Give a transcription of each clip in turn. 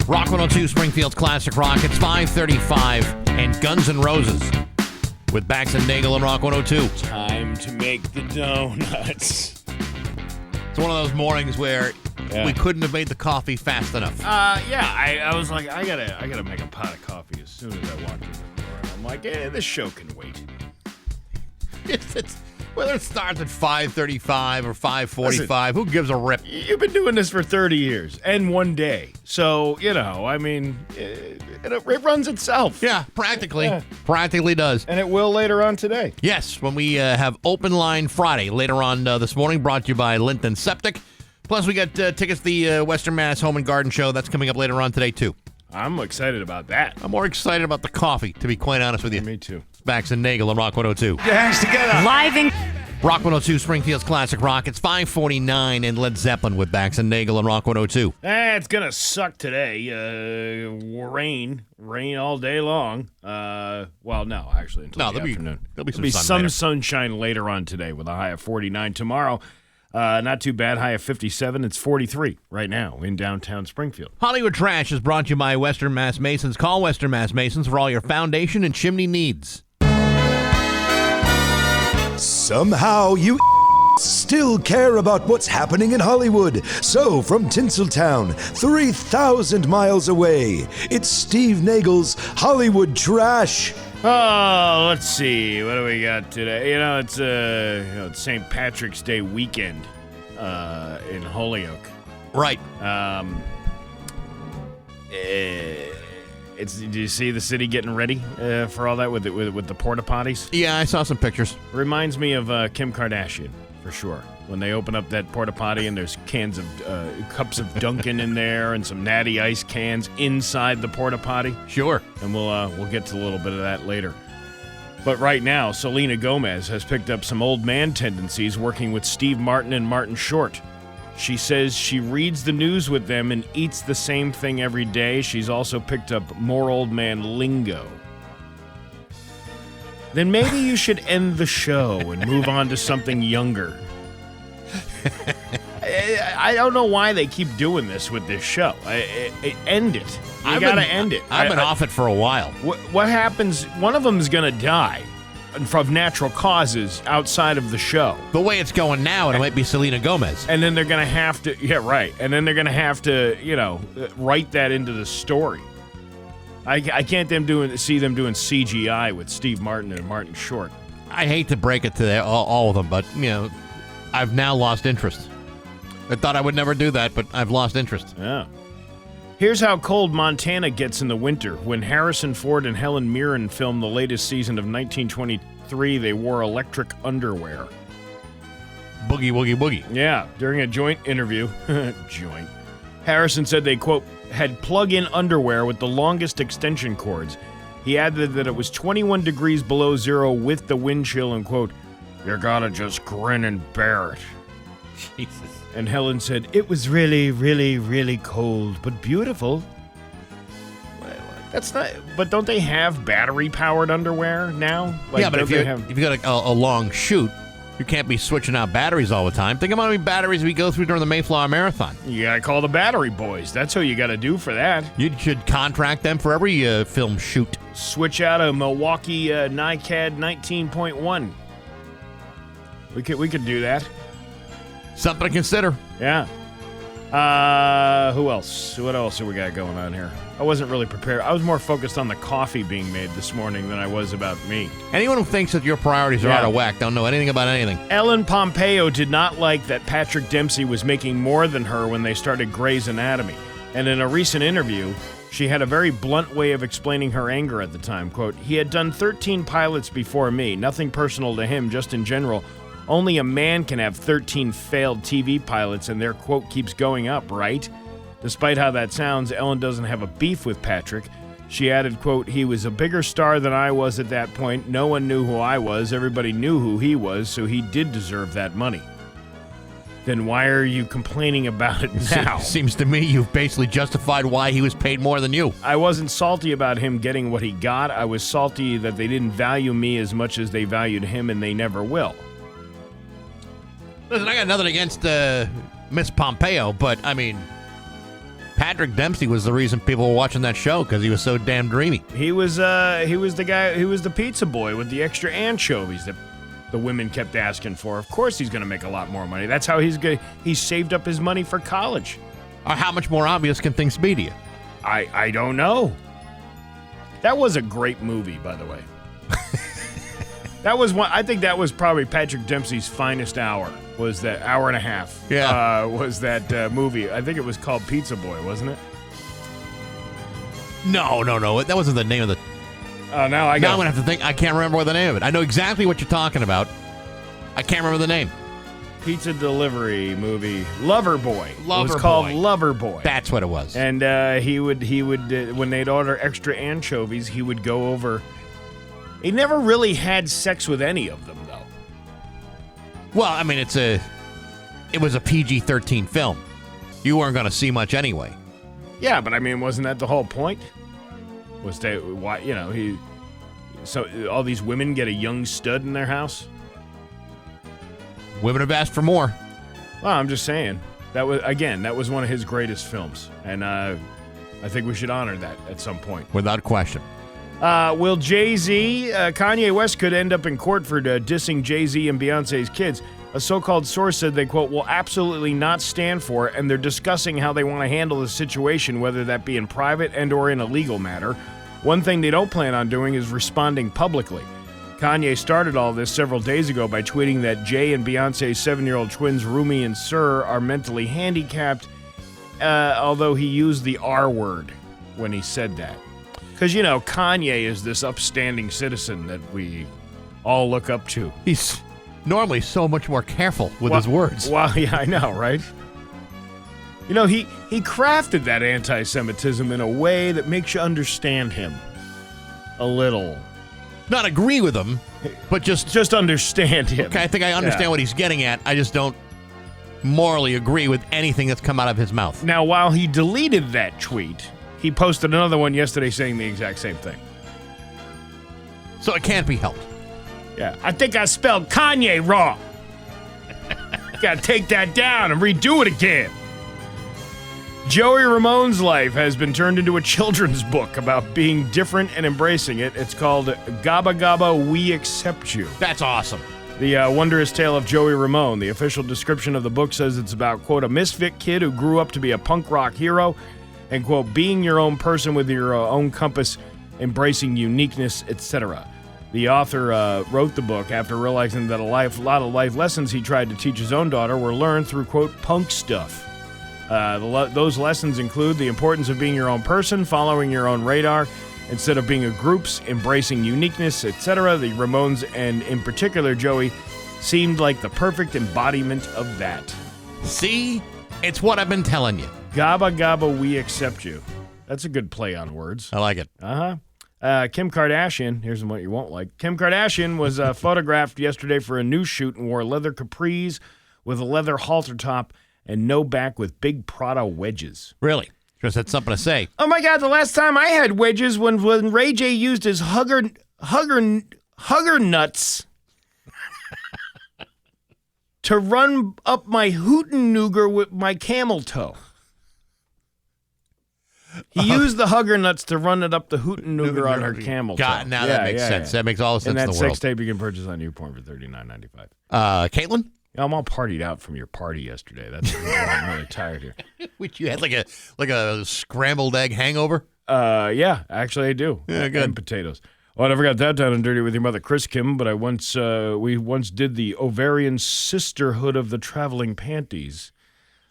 Rock 102, Springfield's Classic Rock. It's 5:35 and Guns N' Roses with Bax and Nagle and Rock 102. Time to make the donuts. It's one of those mornings where we couldn't have made the coffee fast enough. I was like, I gotta make a pot of coffee as soon as I walked in the door. I'm like, this show can wait. It's whether it starts at 5:35 or 5:45, who gives a rip? You've been doing this for 30 years and one day. So, I mean, it runs itself. Yeah, practically. Yeah. Practically does. And it will later on today. Yes, when we have Open Line Friday later on this morning, brought to you by Linton Septic. Plus, we got tickets to the Western Mass Home and Garden Show. That's coming up later on today, too. I'm excited about that. I'm more excited about the coffee, to be quite honest with you. Me too. Bax and Nagle on Rock 102. Get your hands together. Live in Rock 102, Springfield's Classic Rock. It's 5:49 and Led Zeppelin with Bax and Nagle on Rock 102. It's going to suck today. Rain all day long. Well, no, actually, until the afternoon. There'll be some sunshine later on today with a high of 49 tomorrow. Not too bad. High of 57. It's 43 right now in downtown Springfield. Hollywood Trash is brought to you by Western Mass Masons. Call Western Mass Masons for all your foundation and chimney needs. Somehow you still care about what's happening in Hollywood. So from Tinseltown, 3,000 miles away, it's Steve Nagle's Hollywood Trash. Oh, let's see. What do we got today? It's St. Patrick's Day weekend in Holyoke. Right. Do you see the city getting ready for all that with the porta potties? Yeah, I saw some pictures. Reminds me of Kim Kardashian for sure. When they open up that porta potty and there's cans of cups of Dunkin' in there and some Natty Ice cans inside the porta potty. Sure. And we'll get to a little bit of that later. But right now, Selena Gomez has picked up some old man tendencies working with Steve Martin and Martin Short. She says she reads the news with them and eats the same thing every day. She's also picked up more old man lingo. Then maybe you should end the show and move on to something younger. I don't know why they keep doing this with this show. End it. You gotta end it. I've been off it for a while. What happens? One of them is gonna die from natural causes outside of the show. The way it's going now, it might be Selena Gomez. And then they're gonna have to, And then they're gonna have to, write that into the story. I can't see them doing CGI with Steve Martin and Martin Short. I hate to break it to all of them, but I've now lost interest. I thought I would never do that, but I've lost interest. Yeah. Here's how cold Montana gets in the winter. When Harrison Ford and Helen Mirren filmed the latest season of 1923, they wore electric underwear. Boogie, woogie, boogie. Yeah, during a joint interview, Harrison said they, quote, had plug-in underwear with the longest extension cords. He added that it was 21 degrees below zero with the wind chill and, quote, you gotta just grin and bear it. Jesus. And Helen said, it was really, really, really cold, but beautiful. That's not, but don't they have battery-powered underwear now? Yeah, but if you got a long shoot, you can't be switching out batteries all the time. Think about how many batteries we go through during the Mayflower Marathon. You gotta call the battery boys. That's who you gotta do for that. You should contract them for every film shoot. Switch out a Milwaukee NiCad 19.1. We could do that. Something to consider. Yeah. Who else? What else have we got going on here? I wasn't really prepared. I was more focused on the coffee being made this morning than I was about me. Anyone who thinks that your priorities are out of whack don't know anything about anything. Ellen Pompeo did not like that Patrick Dempsey was making more than her when they started Grey's Anatomy. And in a recent interview, she had a very blunt way of explaining her anger at the time. Quote, he had done 13 pilots before me. Nothing personal to him, just in general. Only a man can have 13 failed TV pilots and their quote keeps going up, right? Despite how that sounds, Ellen doesn't have a beef with Patrick. She added, quote, he was a bigger star than I was at that point. No one knew who I was. Everybody knew who he was, so he did deserve that money. Then why are you complaining about it now? Seems to me you've basically justified why he was paid more than you. I wasn't salty about him getting what he got. I was salty that they didn't value me as much as they valued him, and they never will. Listen, I got nothing against Miss Pompeo, but, I mean, Patrick Dempsey was the reason people were watching that show because he was so damn dreamy. He was the guy who was the pizza boy with the extra anchovies that the women kept asking for. Of course he's going to make a lot more money. That's how he's saved up his money for college. Or how much more obvious can things be to you? I don't know. That was a great movie, by the way. That was one. I think that was probably Patrick Dempsey's finest hour. Was that hour and a half? Yeah. Was that movie? I think it was called Pizza Boy, wasn't it? No. That wasn't the name of the. Now I'm gonna have to think. I can't remember the name of it. I know exactly what you're talking about. I can't remember the name. Pizza delivery movie, Lover Boy. It was Lover called Boy. Lover Boy. That's what it was. And he would when they'd order extra anchovies, he would go over. He never really had sex with any of them, though. Well, I mean, it was a PG-13 film. You weren't going to see much anyway. Yeah, but I mean, wasn't that the whole point? Was that why so all these women get a young stud in their house? Women have asked for more. Well, I'm just saying that was one of his greatest films, and I think we should honor that at some point. Without question. Will Jay-Z, Kanye West could end up in court for dissing Jay-Z and Beyonce's kids. A so-called source said they, quote, will absolutely not stand for it, and they're discussing how they want to handle the situation, whether that be in private and or in a legal matter. One thing they don't plan on doing is responding publicly. Kanye started all this several days ago by tweeting that Jay and Beyonce's 7-year-old twins, Rumi and Sir, are mentally handicapped, although he used the R word when he said that. Because, Kanye is this upstanding citizen that we all look up to. He's normally so much more careful with his words. Well, yeah, I know, right? He crafted that anti-Semitism in a way that makes you understand him a little. Not agree with him, but just understand him. Okay, I think I understand what he's getting at. I just don't morally agree with anything that's come out of his mouth. Now, while he deleted that tweet, he posted another one yesterday saying the exact same thing. So it can't be helped. Yeah, I think I spelled Kanye wrong. Gotta take that down and redo it again. Joey Ramone's life has been turned into a children's book about being different and embracing it. It's called Gabba Gabba, We Accept You. That's awesome. The wondrous tale of Joey Ramone. The official description of the book says it's about, quote, a misfit kid who grew up to be a punk rock hero and, quote, being your own person with your own compass, embracing uniqueness, etc. The author wrote the book after realizing that a lot of life lessons he tried to teach his own daughter were learned through, quote, punk stuff. Those lessons include the importance of being your own person, following your own radar, instead of being a group's, embracing uniqueness, etc. The Ramones, and in particular Joey, seemed like the perfect embodiment of that. See? It's what I've been telling you. Gabba Gabba, We Accept You. That's a good play on words. I like it. Kim Kardashian, here's what you won't like. Kim Kardashian was photographed yesterday for a news shoot and wore leather capris with a leather halter top and no back with big Prada wedges. Really? Just had something to say. Oh my God, the last time I had wedges when Ray J used his hugger nuts to run up my hootin' nougar with my camel toe. He used the hugger nuts to run it up the hootin' nougar on her camel toe. God, now that makes sense. That makes all the sense in the world. And that world. sex tape you can purchase on YouPorn for $39.95. Caitlin? I'm all partied out from your party yesterday. That's I'm really tired here. Which you had like a scrambled egg hangover? Yeah, actually I do. Yeah, good. And potatoes. Oh, I never got that down and dirty with your mother, Chris Kim, but we once did the ovarian sisterhood of the traveling panties.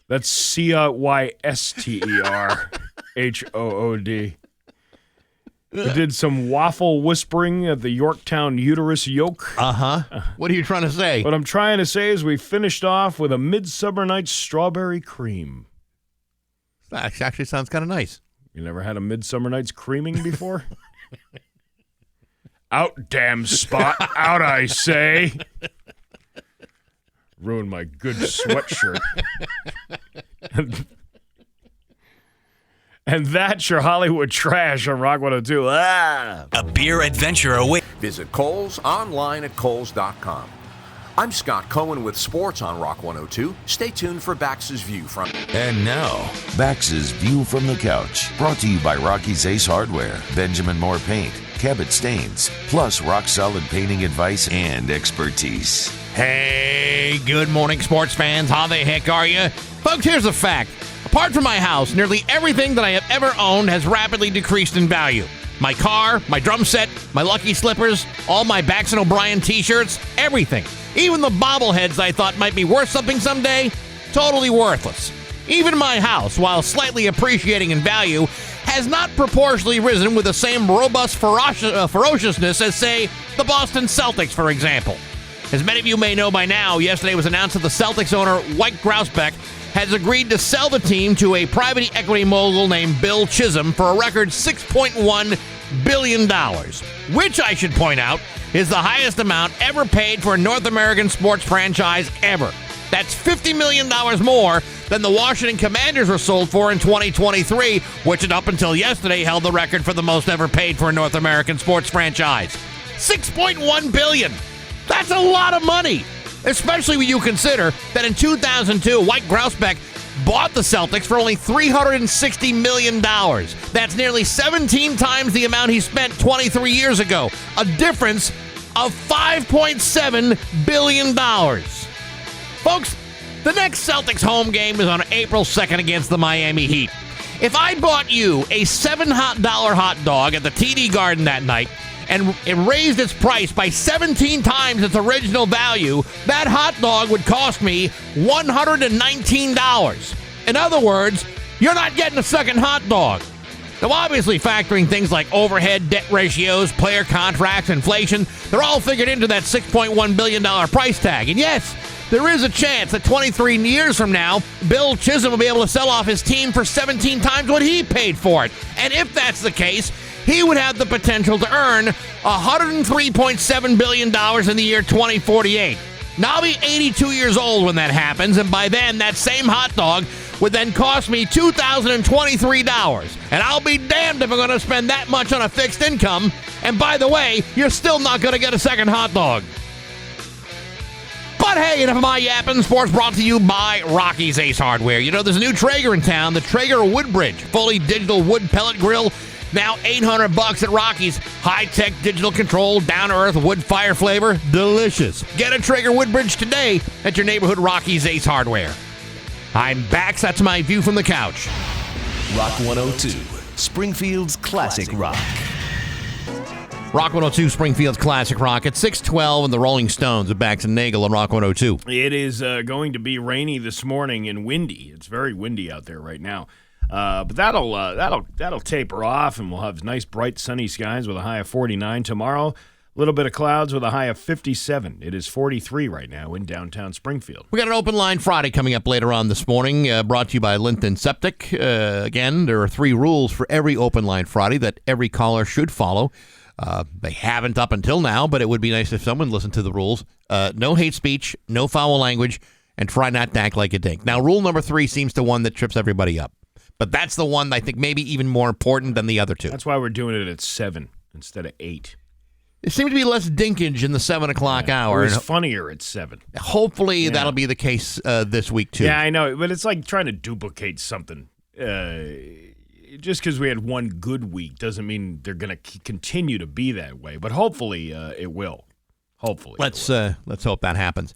That's CYSTERHOOD. We did some waffle whispering at the Yorktown uterus yoke. What are you trying to say? What I'm trying to say is we finished off with a Midsummer Night's strawberry cream. That actually sounds kind of nice. You never had a Midsummer Night's creaming before? Out, damn spot. Out, I say. Ruined my good sweatshirt. And that's your Hollywood trash on Rock 102. A beer adventure awaits. Visit Kohl's online at Kohls.com. I'm Scott Cohen with sports on Rock 102. Stay tuned for Bax's View from... And now, Bax's View from the Couch, brought to you by Rocky's Ace Hardware, Benjamin Moore Paint, Cabot Stains, plus rock-solid painting advice and expertise. Hey, good morning, sports fans. How the heck are you? Folks, here's a fact. Apart from my house, nearly everything that I have ever owned has rapidly decreased in value. My car, my drum set, my Lucky Slippers, all my Bax and O'Brien t-shirts, everything. Even the bobbleheads I thought might be worth something someday, totally worthless. Even my house, while slightly appreciating in value, has not proportionally risen with the same robust ferociousness as, say, the Boston Celtics, for example. As many of you may know by now, yesterday was announced that the Celtics owner, White Grousbeck, has agreed to sell the team to a private equity mogul named Bill Chisholm for a record $6.1 billion, which I should point out is the highest amount ever paid for a North American sports franchise ever. That's $50 million more than the Washington Commanders were sold for in 2023, which had up until yesterday held the record for the most ever paid for a North American sports franchise. $6.1 billion. That's a lot of money, especially when you consider that in 2002, White Grousbeck bought the Celtics for only $360 million. That's nearly 17 times the amount he spent 23 years ago. A difference of $5.7 billion. Folks, the next Celtics home game is on April 2nd against the Miami Heat. If I bought you a $7 hot dog at the TD Garden that night, and it raised its price by 17 times its original value, that hot dog would cost me $119. In other words, you're not getting a second hot dog. Now, obviously, factoring things like overhead, debt ratios, player contracts, inflation, they're all figured into that $6.1 billion price tag. And yes, there is a chance that 23 years from now, Bill Chisholm will be able to sell off his team for 17 times what he paid for it. And if that's the case, he would have the potential to earn $103.7 billion in the year 2048. Now, I'll be 82 years old when that happens, and by then, that same hot dog would then cost me $2,023. And I'll be damned if I'm going to spend that much on a fixed income. And by the way, you're still not going to get a second hot dog. But hey, enough of my yapping. Sports brought to you by Rocky's Ace Hardware. You know, there's a new Traeger in town, the Traeger Woodbridge, fully digital wood pellet grill. Now $800 at Rocky's. High-tech digital control, down-to-earth wood fire flavor. Delicious. Get a Traeger Woodbridge today at your neighborhood Rocky's Ace Hardware. I'm Bax. That's my view from the couch. Rock 102, Springfield's classic rock. Rock 102, Springfield's classic rock at 6:12 and the Rolling Stones of Bax and Nagle on Rock 102. It is going to be rainy this morning and windy. It's very windy out there right now. But that'll taper off, and we'll have nice, bright, sunny skies with a high of 49 tomorrow. A little bit of clouds with a high of 57. It is 43 right now in downtown Springfield. We got an open line Friday coming up later on this morning, brought to you by Linton Septic. Again, there are 3 rules for every open line Friday that every caller should follow. They haven't up until now, but it would be nice if someone listened to the rules. No hate speech, no foul language, and try not to act like a dink. Now, rule number 3 seems to one that trips everybody up. But that's the one I think maybe even more important than the other 2. That's why we're doing it at 7 instead of 8. There seemed to be less dinkage in the 7 o'clock hour. It was funnier at 7. Hopefully that'll be the case this week, too. Yeah, I know. But it's like trying to duplicate something. Just because we had one good week doesn't mean they're going to continue to be that way. But hopefully it will. Hopefully. Let's hope that happens.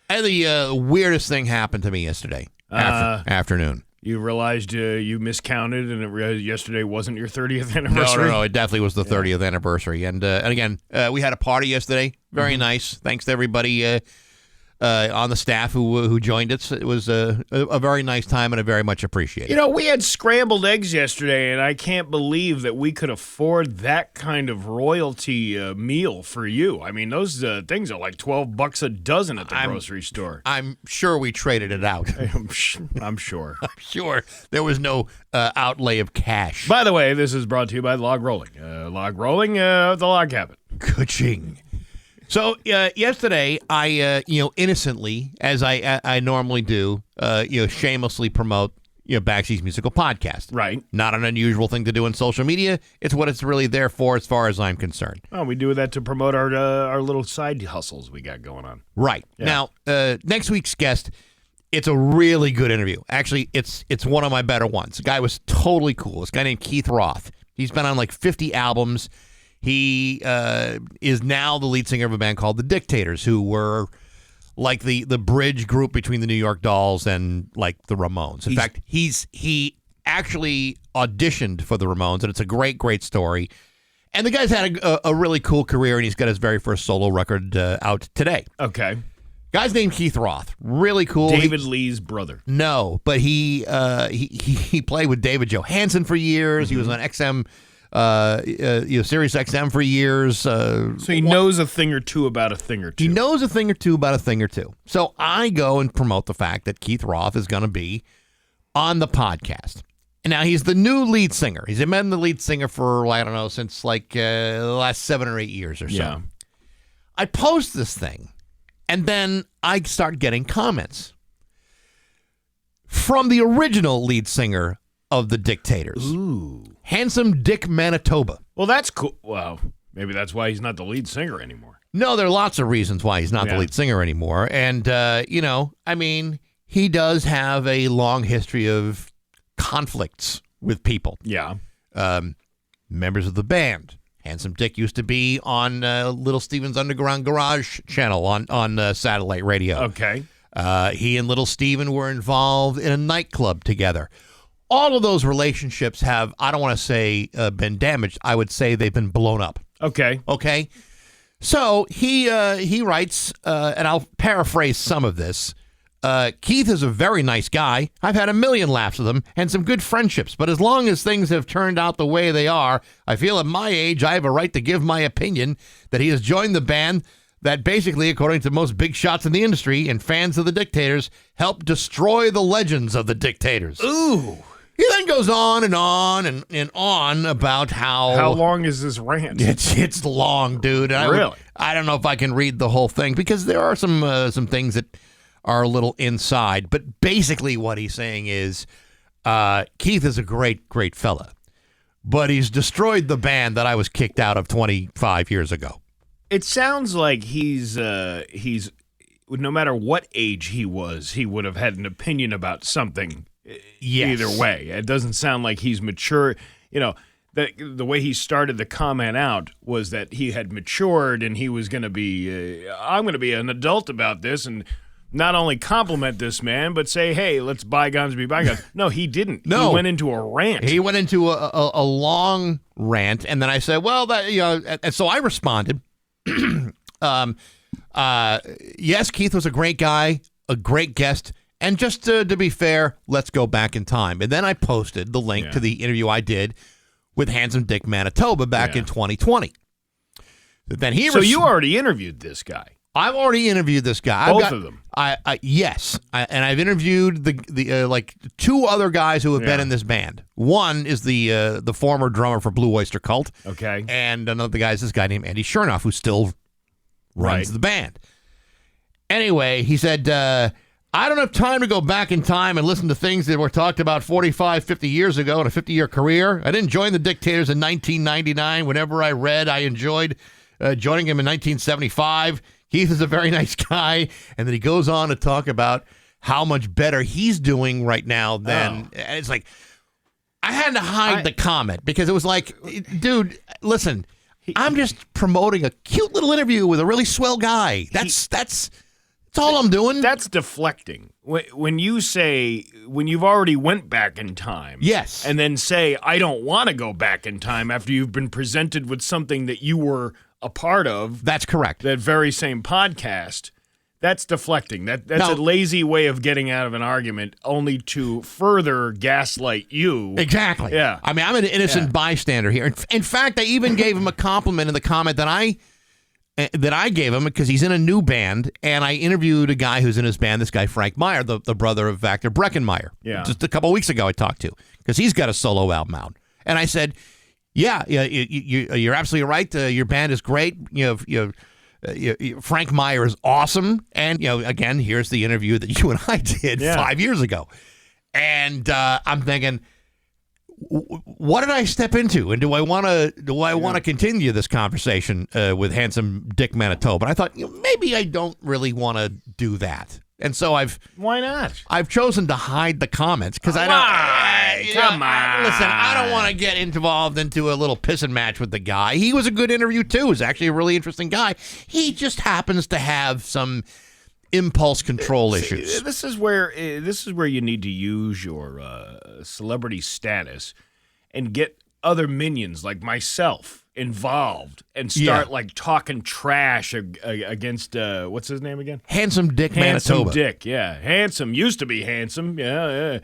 And the weirdest thing happened to me yesterday afternoon. You realized you miscounted, and yesterday wasn't your 30th anniversary? No, it definitely was the 30th anniversary. And again, we had a party yesterday. Very nice. Thanks to everybody on the staff who joined us. It was a very nice time and a very much appreciated. You know, we had scrambled eggs yesterday, and I can't believe that we could afford that kind of royalty meal for you. I mean, those things are like $12 a dozen at the grocery store. I'm sure we traded it out. I'm sure. I'm sure there was no outlay of cash. By the way, this is brought to you by Log Rolling. Log Rolling, the Log Cabin. Ka-ching. So yesterday, I innocently, as I normally do, shamelessly promote Baxy's musical podcast. Right. Not an unusual thing to do on social media. It's what it's really there for as far as I'm concerned. Well, we do that to promote our little side hustles we got going on. Right. Yeah. Now, next week's guest, it's a really good interview. Actually, it's one of my better ones. The guy was totally cool. This guy named Keith Roth. He's been on like 50 albums. He is now the lead singer of a band called The Dictators, who were like the bridge group between the New York Dolls and like the Ramones. In fact, he actually auditioned for the Ramones, and it's a great, great story. And the guy's had a really cool career, and he's got his very first solo record out today. Okay. Guy's named Keith Roth. Really cool. David Lee's brother. No, but he played with David Johansen for years. He was on XM, Sirius XM for years. So he knows a thing or two about a thing or two. He knows a thing or two about a thing or two. So I go and promote the fact that Keith Roth is going to be on the podcast. And now he's the new lead singer. He's been the lead singer for, I don't know, since like the last 7 or 8 years or so. Yeah. I post this thing. And then I start getting comments from the original lead singer of The Dictators. Ooh. Handsome Dick Manitoba. Well, that's cool. Well, maybe that's why he's not the lead singer anymore. No, there are lots of reasons why he's not the lead singer anymore. And, he does have a long history of conflicts with people. Yeah. Members of the band. Handsome Dick used to be on Little Steven's Underground Garage channel on satellite radio. Okay. He and Little Steven were involved in a nightclub together. All of those relationships have, I don't want to say been damaged. I would say they've been blown up. Okay. Okay. So he writes, and I'll paraphrase some of this. Keith is a very nice guy. I've had a million laughs with him and some good friendships, but as long as things have turned out the way they are, I feel at my age I have a right to give my opinion that he has joined the band that basically, according to most big shots in the industry and fans of The Dictators, helped destroy the legends of The Dictators. Ooh. He then goes on and on and on about How long is this rant? It's long, dude. Really? I don't know if I can read the whole thing because there are some things that are a little inside. But basically what he's saying is Keith is a great, great fella, but he's destroyed the band that I was kicked out of 25 years ago. It sounds like he's no matter what age he was, he would have had an opinion about something. Yes. Either way. It doesn't sound like he's mature. The way he started the comment out was that he had matured and he was going to be, I'm going to be an adult about this and not only compliment this man, but say, hey, let's bygones be bygones. No, he didn't. No. He went into a rant. He went into a long rant, and then I said, well, and so I responded, yes, Keith was a great guy, a great guest, and just to be fair, let's go back in time. And then I posted the link to the interview I did with Handsome Dick Manitoba back in 2020. Then you already interviewed this guy. I've already interviewed this guy. Both of them. Yes, and I've interviewed the like two other guys who have been in this band. One is the former drummer for Blue Oyster Cult. Okay. And another guy is this guy named Andy Chernoff, who still runs the band. Anyway, he said, I don't have time to go back in time and listen to things that were talked about 45, 50 years ago in a 50-year career. I didn't join the Dictators in 1999. Whenever I read, I enjoyed joining him in 1975. Keith is a very nice guy. And then he goes on to talk about how much better he's doing right now than and it's like, I had to hide the comment because it was like, dude, listen, I'm just promoting a cute little interview with a really swell guy. That's all I'm doing. That's deflecting. When you say, when you've already went back in time. Yes. And then say, I don't want to go back in time after you've been presented with something that you were a part of. That's correct. That very same podcast. That's deflecting. That's a lazy way of getting out of an argument only to further gaslight you. Exactly. Yeah. I mean, I'm an innocent bystander here. In fact, I even gave him a compliment in the comment that I gave him because he's in a new band, and I interviewed a guy who's in his band, this guy Frank Meyer, the brother of actor Breckenmeyer. Yeah. Just a couple of weeks ago I talked to because he's got a solo album out. And I said, you're absolutely right. Your band is great. Frank Meyer is awesome. And, again, here's the interview that you and I did 5 years ago. And I'm thinking, what did I step into? And do I want to continue this conversation with handsome Dick Manitoba? But I thought maybe I don't really want to do that. And so Why not? I've chosen to hide the comments because I don't. Come on. Listen, I don't want to get involved into a little pissing match with the guy. He was a good interview too. He's actually a really interesting guy. He just happens to have some impulse control issues. This is where you need to use your celebrity status and get other minions like myself involved and start like talking trash against what's his name again? Handsome Dick Manitoba. Handsome Dick, yeah. Handsome used to be handsome, yeah.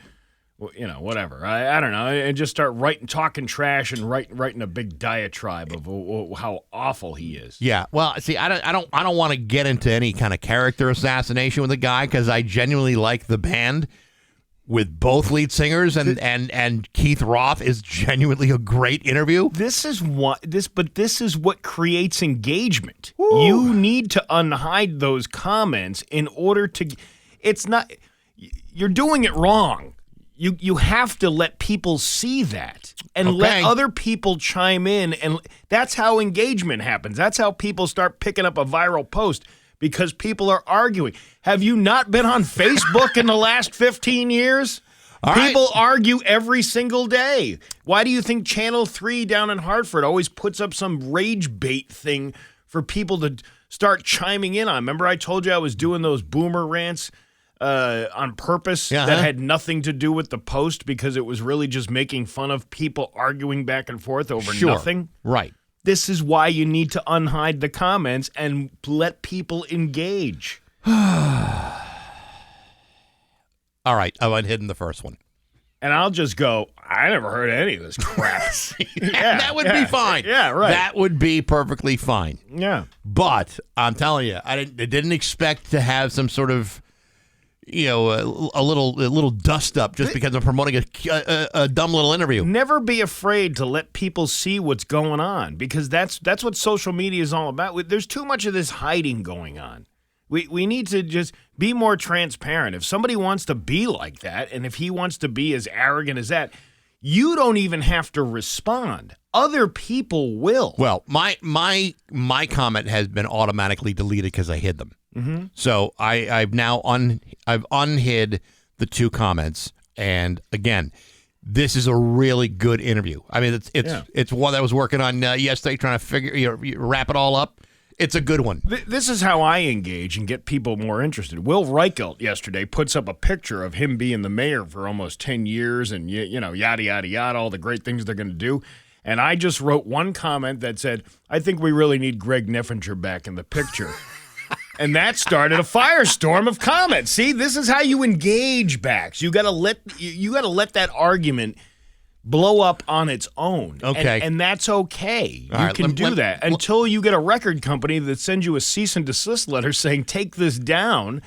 Well, whatever. I don't know, and just start talking trash and writing a big diatribe of how awful he is. Yeah. Well, see, I don't want to get into any kind of character assassination with the guy because I genuinely like the band with both lead singers, and Keith Roth is genuinely a great interview. This is what creates engagement. Ooh. You need to unhide those comments in order to. It's not. You're doing it wrong. You have to let people see that and let other people chime in, and that's how engagement happens. That's how people start picking up a viral post. Because people are arguing. Have you not been on Facebook in the last 15 years? People argue every single day. Why do you think Channel 3 down in Hartford always puts up some rage bait thing for people to start chiming in on? Remember I told you I was doing those boomer rants on purpose that had nothing to do with the post because it was really just making fun of people arguing back and forth over nothing? Right. This is why you need to unhide the comments and let people engage. All right, I've unhidden the first one. And I'll just go, I never heard any of this crap. That would be fine. Yeah, right. That would be perfectly fine. Yeah. But I'm telling you, I didn't expect to have some sort of, a little dust up just because I'm promoting a dumb little interview. Never be afraid to let people see what's going on because that's what social media is all about. There's too much of this hiding going on. We need to just be more transparent. If somebody wants to be like that, and if he wants to be as arrogant as that, you don't even have to respond. Other people will. Well, my comment has been automatically deleted because I hid them. Mm-hmm. So I've now I've unhid the two comments, and again, this is a really good interview. I mean, it's one I was working on yesterday, trying to wrap it all up. It's a good one. This is how I engage and get people more interested. Will Reichelt yesterday puts up a picture of him being the mayor for almost 10 years and, yada, yada, yada, all the great things they're going to do. And I just wrote one comment that said, I think we really need Greg Niffinger back in the picture. And that started a firestorm of comments. See, this is how you engage, Bax. You got to let that argument blow up on its own. Okay. And that's okay. All you can do that until you get a record company that sends you a cease and desist letter saying, take this down.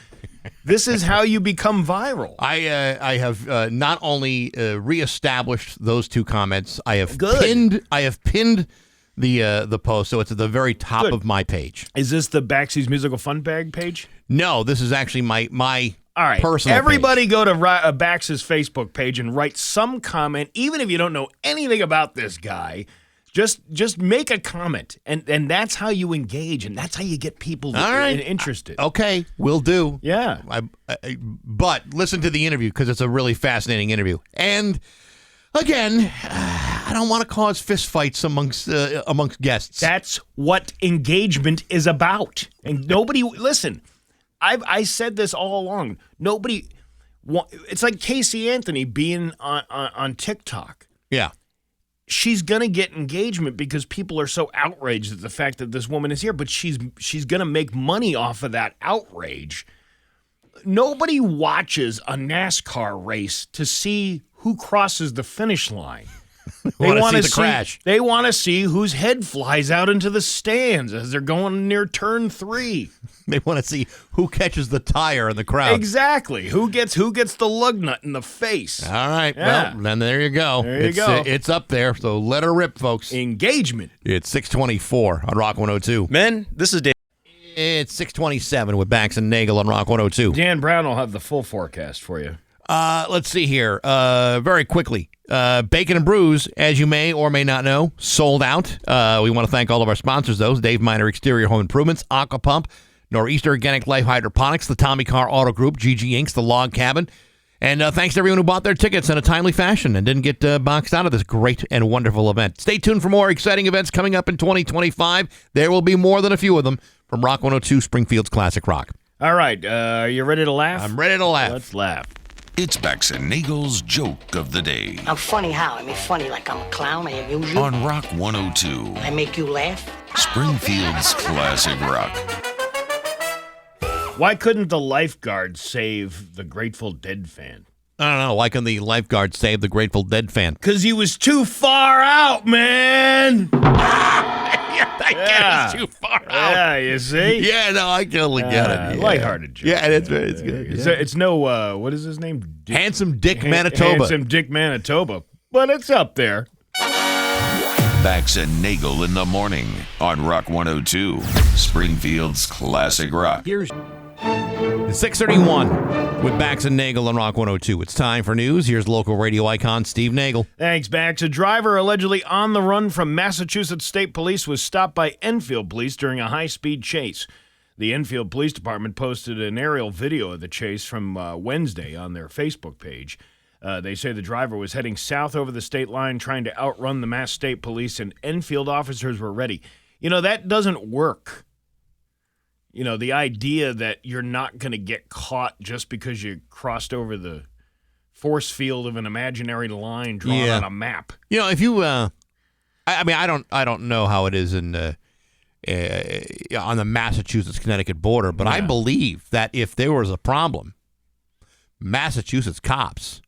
This is how you become viral. I have not only reestablished those two comments, I have pinned the post, so it's at the very top of my page. Is this the Baxy's Musical Fun Bag page? No, this is actually my all right, personal everybody page. Go to Bax's Facebook page and write some comment, even if you don't know anything about this guy. Just make a comment, and that's how you engage, and that's how you get people interested. Okay, will do. Yeah. But listen to the interview because it's a really fascinating interview. And again, I don't want to cause fistfights amongst guests. That's what engagement is about. And nobody listen. I said this all along. It's like Casey Anthony being on TikTok. Yeah. She's going to get engagement because people are so outraged at the fact that this woman is here, but she's going to make money off of that outrage. Nobody watches a NASCAR race to see who crosses the finish line. They want to see the crash. They want to see whose head flies out into the stands as they're going near turn 3. They want to see who catches the tire in the crowd. Exactly. Who gets the lug nut in the face. All right. Yeah. Well, then there you go. It's up there. So let her rip, folks. Engagement. It's 6:24 on Rock 102. Men, this is Dan. It's 6:27 with Bax and Nagle on Rock 102. Dan Brown will have the full forecast for you. Let's see here. Very quickly. Bacon and Brews, as you may or may not know, sold out. We want to thank all of our sponsors, those. Dave Miner Exterior Home Improvements, Aqua Pump, Nor'easter Organic Life Hydroponics, the Tommy Car Auto Group, GG Inks, the Log Cabin. And thanks to everyone who bought their tickets in a timely fashion and didn't get boxed out of this great and wonderful event. Stay tuned for more exciting events coming up in 2025. There will be more than a few of them from Rock 102, Springfield's Classic Rock. All right, are you ready to laugh? I'm ready to laugh. Let's laugh. It's Bax and Nagle's Joke of the Day I'm funny how? I mean funny like I'm a clown, I amuse you. on Rock 102, I make you laugh. Springfield's Classic Rock. Why couldn't the lifeguard save the Grateful Dead fan? I don't know. Why can the lifeguard save the Grateful Dead fan? Because he was too far out, man. I guess it's too far out. Yeah, you see? Yeah, no, I totally get it. Yeah. Lighthearted joke. Yeah, it's good. It's no, what is his name? Handsome Dick Manitoba. Handsome Dick Manitoba. But it's up there. Bax and Nagle in the morning on Rock 102, Springfield's Classic Rock. Here's 6:31 with Bax and Nagle on Rock 102. It's time for news. Here's local radio icon Steve Nagle. Thanks, Bax. A driver allegedly on the run from Massachusetts State Police was stopped by Enfield Police during a high-speed chase. The Enfield Police Department posted an aerial video of the chase from Wednesday on their Facebook page. They say the driver was heading south over the state line trying to outrun the Mass State Police, and Enfield officers were ready. You know, that doesn't work. You know, the idea that you're not going to get caught just because you crossed over the force field of an imaginary line drawn on a map. You know, if you, I mean, I don't know how it is in on the Massachusetts-Connecticut border, but I believe that if there was a problem, Massachusetts cops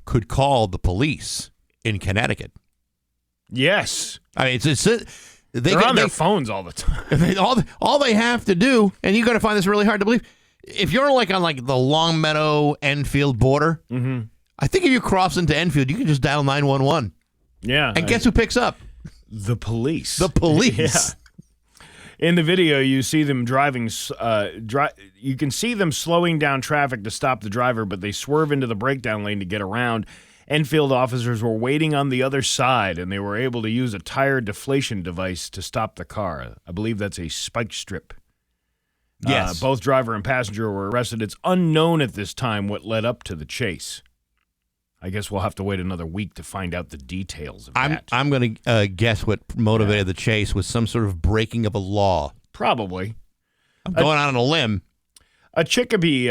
could call the police in Connecticut. Yes. I mean, They're on their phones all the time. All they have to do, and you're going to find this really hard to believe, if you're on the Longmeadow Enfield border, I think if you cross into Enfield, you can just dial 911. Yeah. And guess who picks up? The police. The police. Yeah. In the video, you see them driving. You can see them slowing down traffic to stop the driver, but they swerve into the breakdown lane to get around. Enfield officers were waiting on the other side, and they were able to use a tire deflation device to stop the car. I believe that's a spike strip. Yes. Both driver and passenger were arrested. It's unknown at this time what led up to the chase. I guess we'll have to wait another week to find out the details of that. I'm going to guess what motivated the chase was some sort of breaking of a law. Probably. I'm going out on a limb. A Chicopee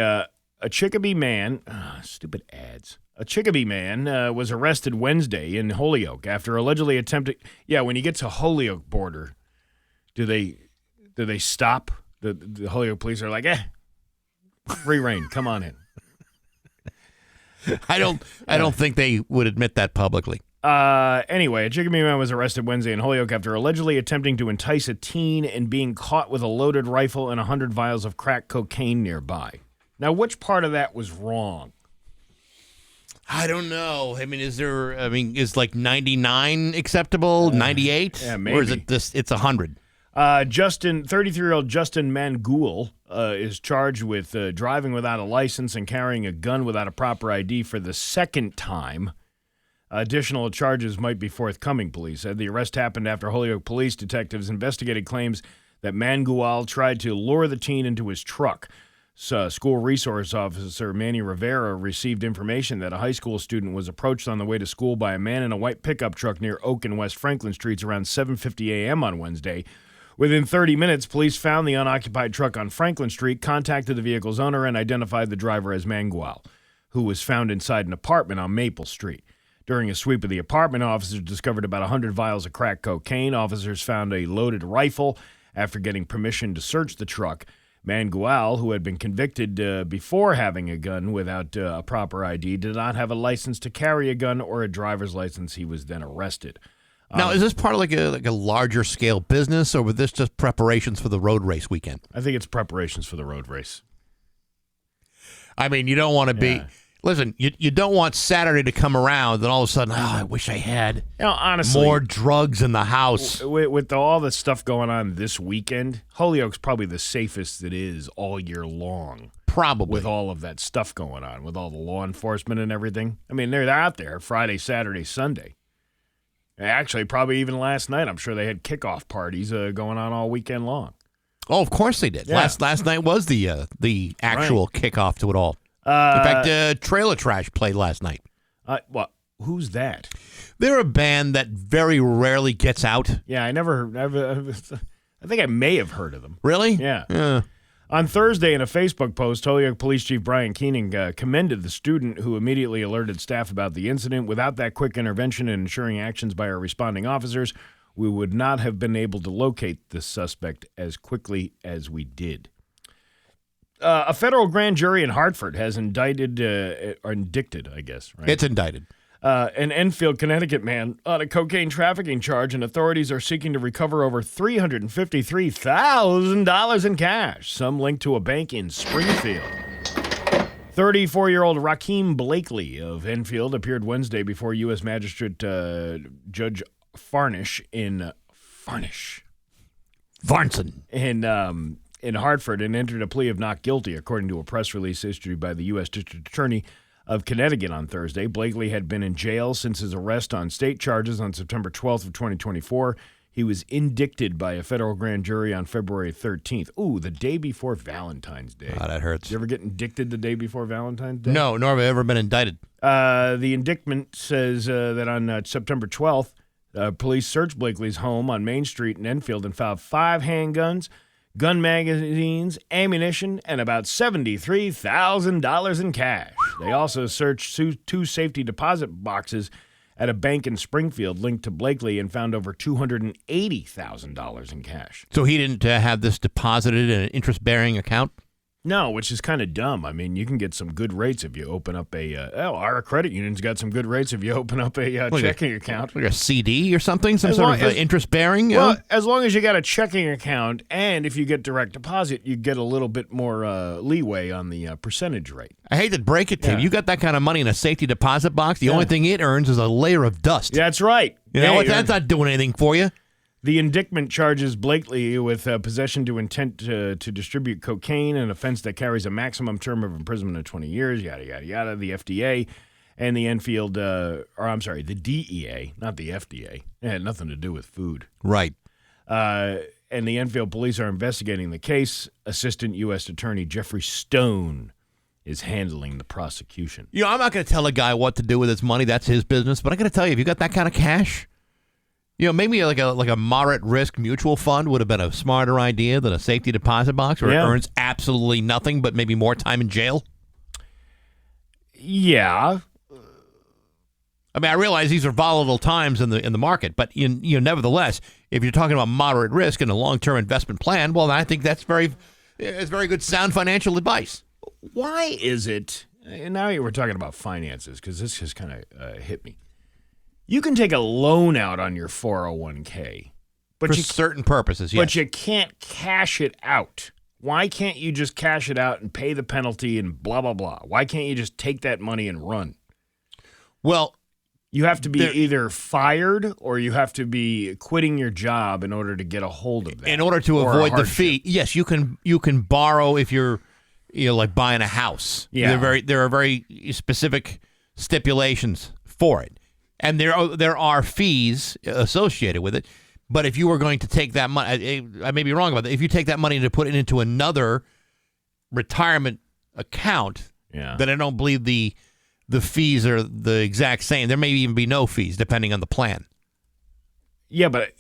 man, stupid ads. A Chicopee man was arrested Wednesday in Holyoke after allegedly attempting. Yeah, when you get to Holyoke border, do they stop? The Holyoke police are like, free reign, come on in. I don't think they would admit that publicly. Anyway, a Chicopee man was arrested Wednesday in Holyoke after allegedly attempting to entice a teen and being caught with a loaded rifle and 100 vials of crack cocaine nearby. Now, which part of that was wrong? I don't know. I mean, is like 99 acceptable? 98? Yeah, maybe. Or is it this? It's 100. 33-year-old Justin Mangoul is charged with driving without a license and carrying a gun without a proper ID for the second time. Additional charges might be forthcoming, police said. The arrest happened after Holyoke police detectives investigated claims that Mangoul tried to lure the teen into his truck. School resource officer Manny Rivera received information that a high school student was approached on the way to school by a man in a white pickup truck near Oak and West Franklin Streets around 7:50 a.m. on Wednesday. Within 30 minutes, police found the unoccupied truck on Franklin Street, contacted the vehicle's owner, and identified the driver as Mangoul, who was found inside an apartment on Maple Street. During a sweep of the apartment, officers discovered about 100 vials of crack cocaine. Officers found a loaded rifle after getting permission to search the truck. Mangoul, who had been convicted before having a gun without a proper ID, did not have a license to carry a gun or a driver's license. He was then arrested. Now, is this part of like a larger scale business, or was this just preparations for the road race weekend? I think it's preparations for the road race. I mean, you don't want to be... Listen, you don't want Saturday to come around, then all of a sudden, I wish I had honestly, more drugs in the house. With all the stuff going on this weekend, Holyoke's probably the safest it is all year long. Probably. With all of that stuff going on, with all the law enforcement and everything. I mean, they're out there Friday, Saturday, Sunday. Actually, probably even last night, I'm sure they had kickoff parties going on all weekend long. Oh, of course they did. Yeah. Last night was the actual kickoff to it all. In fact, Trailer Trash played last night. Well, who's that? They're a band that very rarely gets out. Yeah, I think I may have heard of them. Really? Yeah. On Thursday, in a Facebook post, Holyoke Police Chief Brian Keening commended the student who immediately alerted staff about the incident. Without that quick intervention and ensuring actions by our responding officers, we would not have been able to locate the suspect as quickly as we did. A federal grand jury in Hartford has indicted, I guess, right? It's indicted. An Enfield, Connecticut man on a cocaine trafficking charge, and authorities are seeking to recover over $353,000 in cash, some linked to a bank in Springfield. 34-year-old Rakeem Blakely of Enfield appeared Wednesday before U.S. Magistrate Judge Farnish in Hartford and entered a plea of not guilty, according to a press release issued by the U.S. District Attorney of Connecticut on Thursday. Blakely had been in jail since his arrest on state charges on September 12th of 2024. He was indicted by a federal grand jury on February 13th. Ooh, the day before Valentine's Day. Oh, that hurts. Did you ever get indicted the day before Valentine's Day? No, nor have I ever been indicted. The indictment says that on September 12th, police searched Blakely's home on Main Street in Enfield and found 5 handguns, gun magazines, ammunition, and about $73,000 in cash. They also searched 2 safety deposit boxes at a bank in Springfield linked to Blakely and found over $280,000 in cash. So he didn't have this deposited in an interest-bearing account? No, which is kind of dumb. I mean, you can get some good rates if you open up our credit union's got some good rates if you open up a checking account. Like a CD or something? Some sort of interest-bearing? Well, as long as you got a checking account, and if you get direct deposit, you get a little bit more leeway on the percentage rate. I hate to break it to you. You got that kind of money in a safety deposit box, the only thing it earns is a layer of dust. That's right. You know what? That's not doing anything for you. The indictment charges Blakely with possession to intent to distribute cocaine, an offense that carries a maximum term of imprisonment of 20 years, yada, yada, yada. The FDA and the the DEA, not the FDA. It had nothing to do with food. Right. And the Enfield police are investigating the case. Assistant U.S. Attorney Jeffrey Stone is handling the prosecution. You know, I'm not going to tell a guy what to do with his money. That's his business. But I got to tell you, if you got that kind of cash, you know, maybe like a moderate risk mutual fund would have been a smarter idea than a safety deposit box where it earns absolutely nothing but maybe more time in jail. Yeah. I mean, I realize these are volatile times in the market, but nevertheless, if you're talking about moderate risk and a long-term investment plan, well, I think it's very good sound financial advice. Why is it, and now we're talking about finances because this has kind of hit me. You can take a loan out on your 401k. For certain purposes, yes. But you can't cash it out. Why can't you just cash it out and pay the penalty and blah, blah, blah? Why can't you just take that money and run? Well, you have to be either fired or you have to be quitting your job in order to get a hold of that. In order to avoid the fee, yes, you can borrow if you're like buying a house. Yeah. There are very specific stipulations for it. And there are fees associated with it. But if you were going to take that money, I may be wrong about that. If you take that money to put it into another retirement account, then I don't believe the fees are the exact same. There may even be no fees depending on the plan. Yeah, but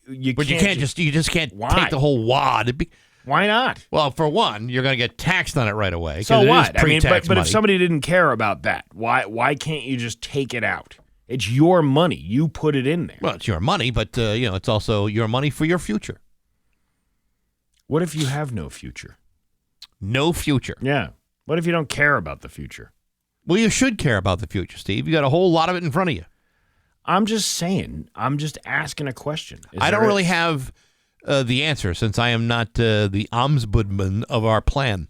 you just can't take the whole wad. Why not? Well, for one, you're going to get taxed on it right away. So what? I mean, but if somebody didn't care about that, why can't you just take it out? It's your money. You put it in there. Well, it's your money, but it's also your money for your future. What if you have no future? No future. Yeah. What if you don't care about the future? Well, you should care about the future, Steve. You got a whole lot of it in front of you. I'm just saying. I'm just asking a question. I don't really have the answer since I am not the ombudsman of our plan.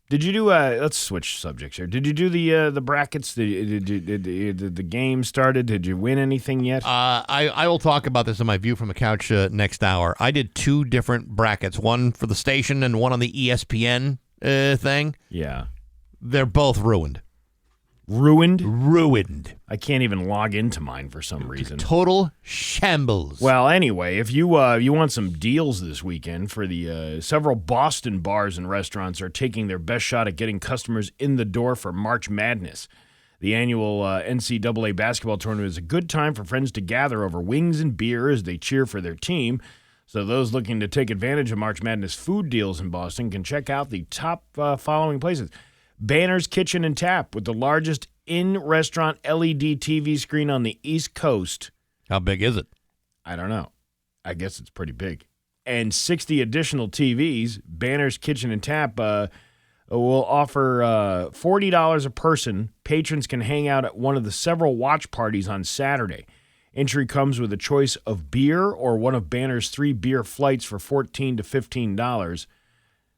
Did you do? Let's switch subjects here. Did you do the brackets? Did the game started? Did you win anything yet? I will talk about this in my View from the Couch next hour. I did 2 different brackets, one for the station and one on the ESPN thing. Yeah. They're both ruined. Ruined? I can't even log into mine for some reason. Total shambles. Well, anyway, if you want some deals this weekend for the several Boston bars and restaurants are taking their best shot at getting customers in the door for March Madness. The annual NCAA basketball tournament is a good time for friends to gather over wings and beer as they cheer for their team. So those looking to take advantage of March Madness food deals in Boston can check out the top following places. Banner's Kitchen and Tap with the largest in-restaurant LED TV screen on the East Coast. How big is it? I don't know. I guess it's pretty big. And 60 additional TVs. Banner's Kitchen and Tap will offer $40 a person. Patrons can hang out at one of the several watch parties on Saturday. Entry comes with a choice of beer or one of Banner's 3 beer flights for $14 to $15.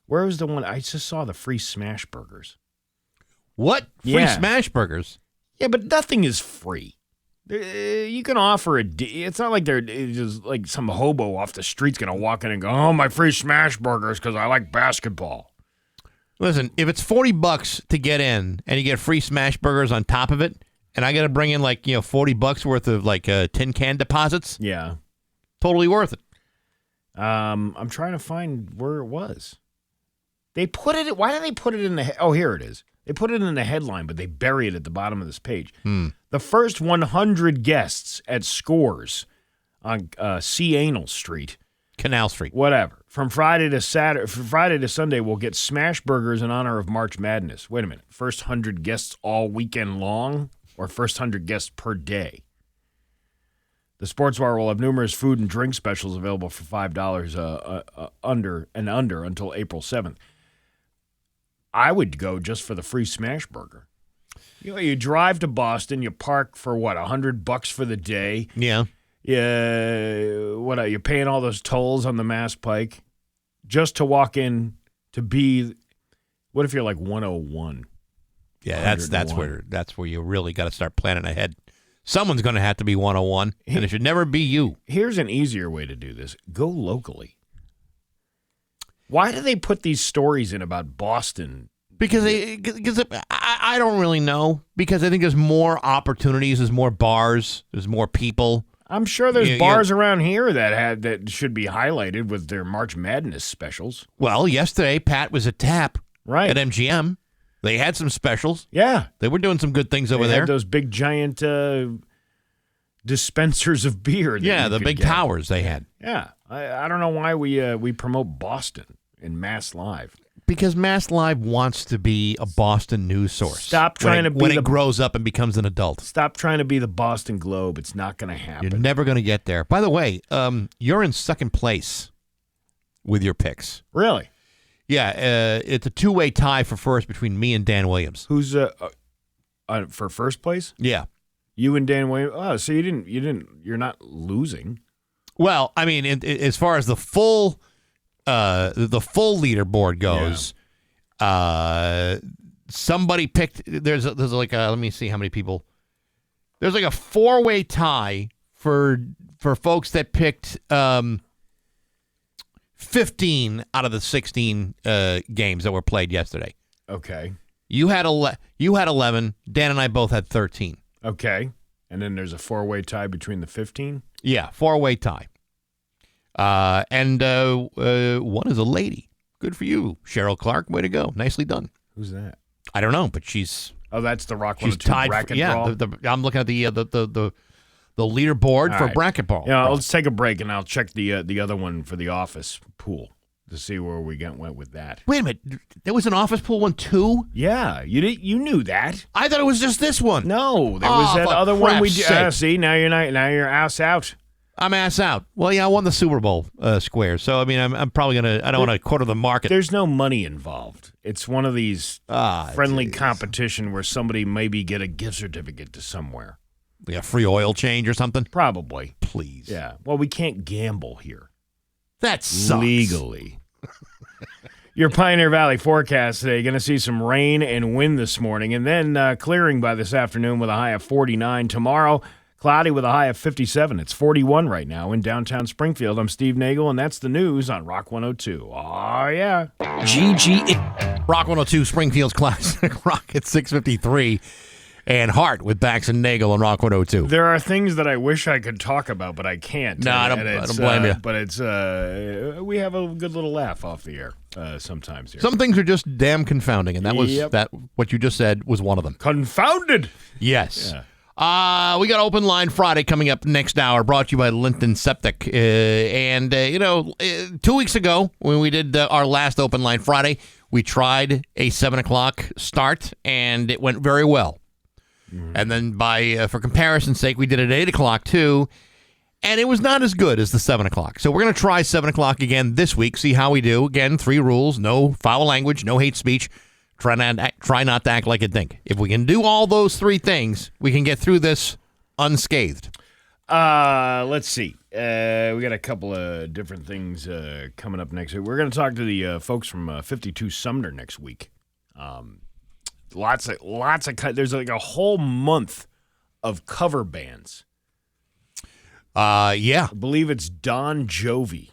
Where was the one? I just saw the free smash burgers. What? Free smash burgers? Yeah, but nothing is free. You can offer it's not like they're just like some hobo off the street's going to walk in and go, oh, my free smash burgers because I like basketball. Listen, if it's $40 to get in and you get free smash burgers on top of it, and I got to bring in $40 worth of tin can deposits, yeah, totally worth it. I'm trying to find where it was. They put it. Why did they put it in the? Oh, here it is. They put it in the headline, but they bury it at the bottom of this page. The first 100 guests at Scores on C. Anal Street. Canal Street. Whatever. From Friday to Sunday, we'll get smash burgers in honor of March Madness. Wait a minute. First 100 guests all weekend long or first 100 guests per day? The sports bar will have numerous food and drink specials available for $5 under until April 7th. I would go just for the free smash burger. You drive to Boston, you park for what, $100 for the day? Yeah. What are you paying all those tolls on the Mass Pike just to walk in to be? What if you're like 101? Yeah, that's where you really got to start planning ahead. Someone's going to have to be 101, and it should never be you. Here's an easier way to do this: go locally. Why do they put these stories in about Boston? Because I don't really know. Because I think there's more opportunities, there's more bars, there's more people. I'm sure there's bars around here that should be highlighted with their March Madness specials. Well, yesterday Pat was at Tap at MGM. They had some specials. Yeah, they were doing some good things over there. Had those big giant dispensers of beer. Yeah, the big towers they had. Yeah, I don't know why we promote Boston in Mass Live. Because Mass Live wants to be a Boston news source. Stop trying to be when it grows up and becomes an adult. Stop trying to be the Boston Globe. It's not going to happen. You're never going to get there. By the way, you're in second place with your picks. Really? Yeah, it's a two-way tie for first between me and Dan Williams. Who's for first place? Yeah, you and Dan Williams. Oh, so you're not losing. Well, I mean, as far as the full leaderboard goes, somebody picked. There's like let me see how many people. There's like a four-way tie for folks that picked 15 out of the 16 games that were played yesterday. Okay. You had 11. Dan and I both had 13. Okay. And then there's a four-way tie between the 15? Yeah, four-way tie. And one is a lady. Good for you, Cheryl Clark. Way to go. Nicely done. Who's that? I don't know, but she's... Oh, that's the Rock 102 she's tied bracket for, brawl? I'm looking at the leaderboard for bracket ball. Yeah, let's take a break, and I'll check the other one for the office pool to see where we went with that. Wait a minute. There was an office pool one, too? Yeah, you knew that. I thought it was just this one. No, there was that other one we sake. see, now you're ass out. I'm ass out. Well, yeah, I won the Super Bowl square, so I mean, I'm probably gonna. I don't want to quarter the market. There's no money involved. It's one of these friendly competition where somebody maybe get a gift certificate to somewhere. Like a free oil change or something. Probably. Please. Yeah. Well, we can't gamble here. That sucks. Legally. Your Pioneer Valley forecast today, going to see some rain and wind this morning, and then clearing by this afternoon with a high of 49. Tomorrow, Cloudy with a high of 57. It's 41 right now in downtown Springfield. I'm Steve Nagle, and that's the news on Rock 102. Oh, yeah. Rock 102, Springfield's Classic Rock at 6:53. And Hart with Bax and Nagle on Rock 102. There are things that I wish I could talk about, but I can't. No, I don't blame you. But it's we have a good little laugh off the air sometimes here. Some things are just damn confounding, and that was Yep. what you just said was one of them. Confounded. Yes. Yeah. We got Open Line Friday coming up next hour, brought to you by Linton Septic. 2 weeks ago, when we did our last Open Line Friday, we tried a 7 o'clock start, and it went very well. And then for comparison's sake, we did it at 8 o'clock too, and it was not as good as the 7 o'clock. So we're going to try 7 o'clock again this week, see how we do. Again, 3 rules: no foul language, no hate speech. Try not to act like a dink. If we can do all those 3 things, we can get through this unscathed. Let's see. We got a couple of different things coming up next week. We're going to talk to the folks from 52 Sumner next week. Lots of there's like a whole month of cover bands. Yeah. I believe it's Don Jovi.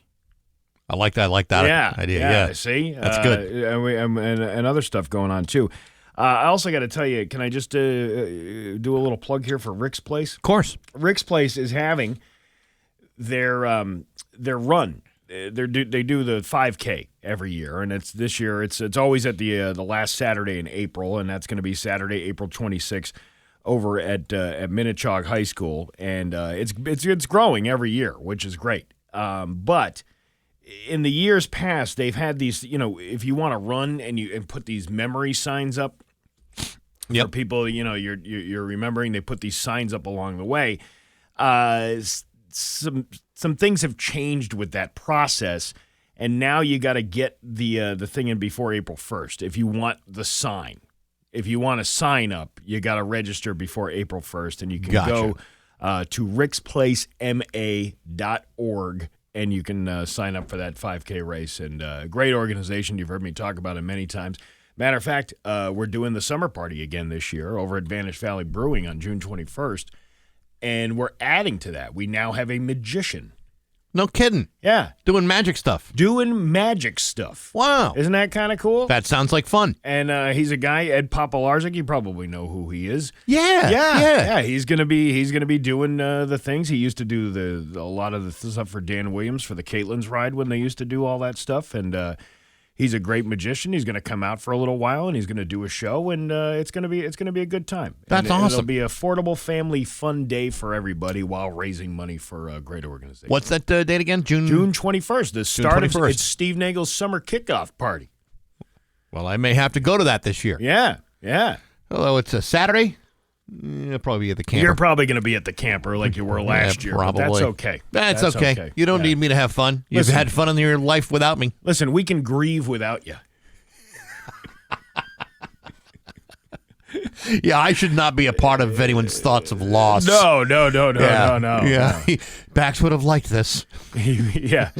I like that idea. Yeah. See? That's good. And other stuff going on, too. I also got to tell you, can I just do a little plug here for Rick's Place? Of course. Rick's Place is having their run. They do the 5K every year, and it's this year. It's always at the last Saturday in April, and that's going to be Saturday, April 26th, over at Minnechaug High School, and it's growing every year, which is great. But in the years past, they've had these. If you want to run and put these memory signs up for people, you're remembering. They put these signs up along the way. Some things have changed with that process, and now you got to get the thing in before April 1st. If you want the sign, if you want to sign up, you got to register before April 1st, and you can go to ricksplacema.org, and you can sign up for that 5K race. And great organization. You've heard me talk about it many times. Matter of fact, we're doing the summer party again this year over at Vanish Valley Brewing on June 21st. And we're adding to that. We now have a magician. No kidding. Yeah. Doing magic stuff. Wow. Isn't that kind of cool? That sounds like fun. And he's a guy, Ed Papalarczyk. You probably know who he is. Yeah. He's gonna be doing the things. He used to do a lot of the stuff for Dan Williams for the Caitlin's ride when they used to do all that stuff. And he's a great magician. He's going to come out for a little while, and he's going to do a show, and it's going to be a good time. That's awesome. It'll be an affordable, family, fun day for everybody while raising money for a great organization. What's that date again? June 21st. The June start 21st. It's Steve Nagle's summer kickoff party. Well, I may have to go to that this year. Yeah. Although it's a Saturday, you'll probably be at the camper. You're probably going to be at the camper like you were last year. Probably. But that's okay. That's okay. You don't need me to have fun. You've had fun in your life without me. Listen, we can grieve without you. Yeah, I should not be a part of anyone's thoughts of loss. No. Yeah, Bax would have liked this. Yeah.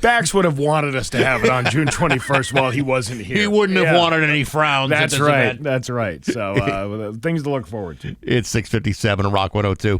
Bax would have wanted us to have it on June 21st while he wasn't here. He wouldn't have wanted any frowns. That's right. That's right. So things to look forward to. It's 6:57 on Rock 102.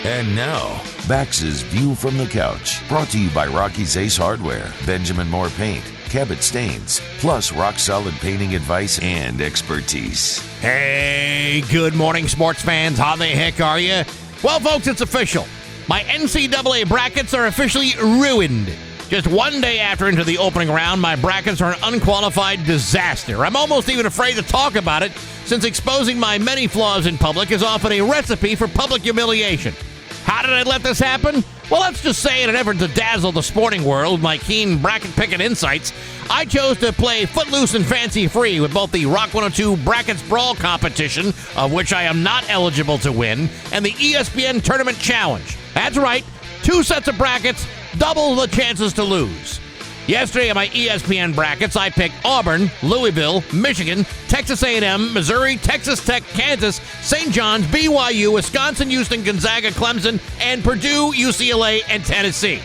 And now, Bax's View from the Couch. Brought to you by Rocky's Ace Hardware, Benjamin Moore Paint, Cabot Stains, plus rock-solid painting advice and expertise. Hey, good morning, sports fans. How the heck are you? Well, folks, it's official. My NCAA brackets are officially ruined. Just one day after into the opening round, my brackets are an unqualified disaster. I'm almost even afraid to talk about it, since exposing my many flaws in public is often a recipe for public humiliation. How did I let this happen? Well, let's just say in an effort to dazzle the sporting world with my keen bracket-picking insights, I chose to play footloose and fancy-free with both the Rock 102 Brackets Brawl competition, of which I am not eligible to win, and the ESPN Tournament Challenge. That's right, 2 sets of brackets, double the chances to lose. Yesterday in my ESPN brackets, I picked Auburn, Louisville, Michigan, Texas A&M, Missouri, Texas Tech, Kansas, St. John's, BYU, Wisconsin, Houston, Gonzaga, Clemson, and Purdue, UCLA, and Tennessee.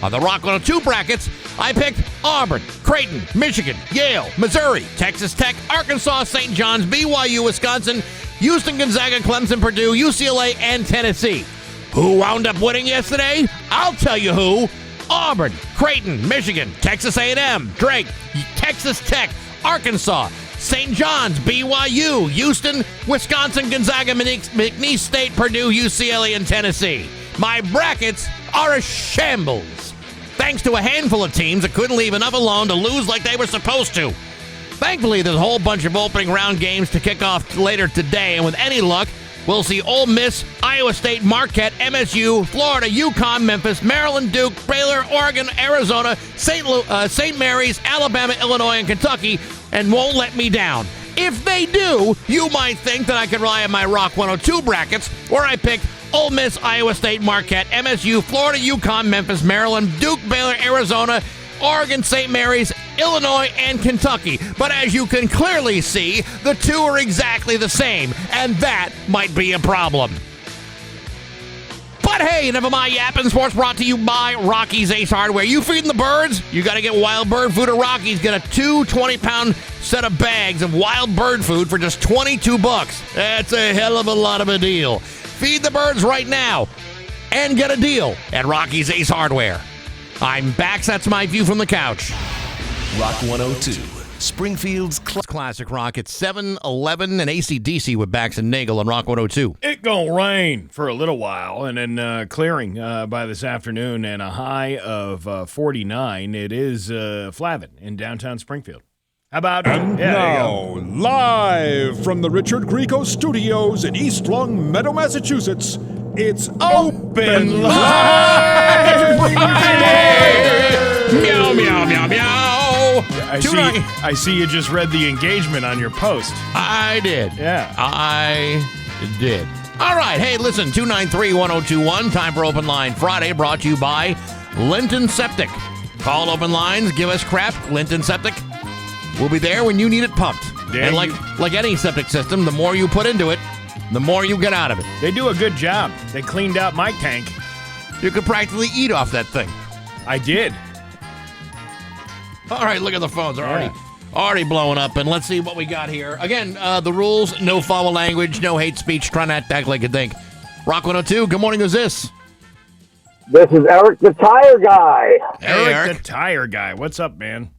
On the Rock 102 brackets, I picked Auburn, Creighton, Michigan, Yale, Missouri, Texas Tech, Arkansas, St. John's, BYU, Wisconsin, Houston, Gonzaga, Clemson, Purdue, UCLA, and Tennessee. Who wound up winning yesterday? I'll tell you who. Auburn, Creighton, Michigan, Texas A&M, Drake, Texas Tech, Arkansas, St. John's, BYU, Houston, Wisconsin, Gonzaga, McNeese State, Purdue, UCLA, and Tennessee. My brackets are a shambles. Thanks to a handful of teams that couldn't leave enough alone to lose like they were supposed to. Thankfully, there's a whole bunch of opening round games to kick off later today, and with any luck, we'll see Ole Miss, Iowa State, Marquette, MSU, Florida, UConn, Memphis, Maryland, Duke, Baylor, Oregon, Arizona, St. Mary's, Alabama, Illinois, and Kentucky, and won't let me down. If they do, you might think that I can rely on my Rock 102 brackets, where I picked Ole Miss, Iowa State, Marquette, MSU, Florida, UConn, Memphis, Maryland, Duke, Baylor, Arizona, Oregon, St. Mary's, Illinois, and Kentucky. But as you can clearly see, the two are exactly the same, and that might be a problem. But hey, enough of my yapping. Sports brought to you by Rocky's Ace Hardware. You feeding the birds? You got to get wild bird food at Rocky's. Get a 20-pound set of bags of wild bird food for just $22. That's a hell of a lot of a deal. Feed the birds right now and get a deal at Rocky's Ace Hardware. I'm Bax. That's my view from the couch. Rock 102, Springfield's Classic Rock at 7:11 and AC/DC with Bax and Nagle on Rock 102. It gonna rain for a little while and then clearing by this afternoon and a high of 49. It is Flavin in downtown Springfield. How about And now, live from the Richard Grieco Studios in East Long Meadow, Massachusetts, it's Open Live Friday! Meow, meow, meow, meow. I see you just read the engagement on your post. I did. Yeah. I did. All right. Hey, listen, 293-1021. Time for Open Line Friday, brought to you by Linton Septic. Call Open Lines. Give us crap. Linton Septic. We'll be there when you need it pumped. Yeah, and like any septic system, the more you put into it, the more you get out of it. They do a good job. They cleaned out my tank. You could practically eat off that thing. I did. All right, look at the phones. They're already blowing up. And let's see what we got here. Again, the rules, no foul language, no hate speech. Try not to act like you think. Rock 102, good morning. Who's this? This is Eric the Tire Guy. Hey, Eric the Tire Guy. What's up, man?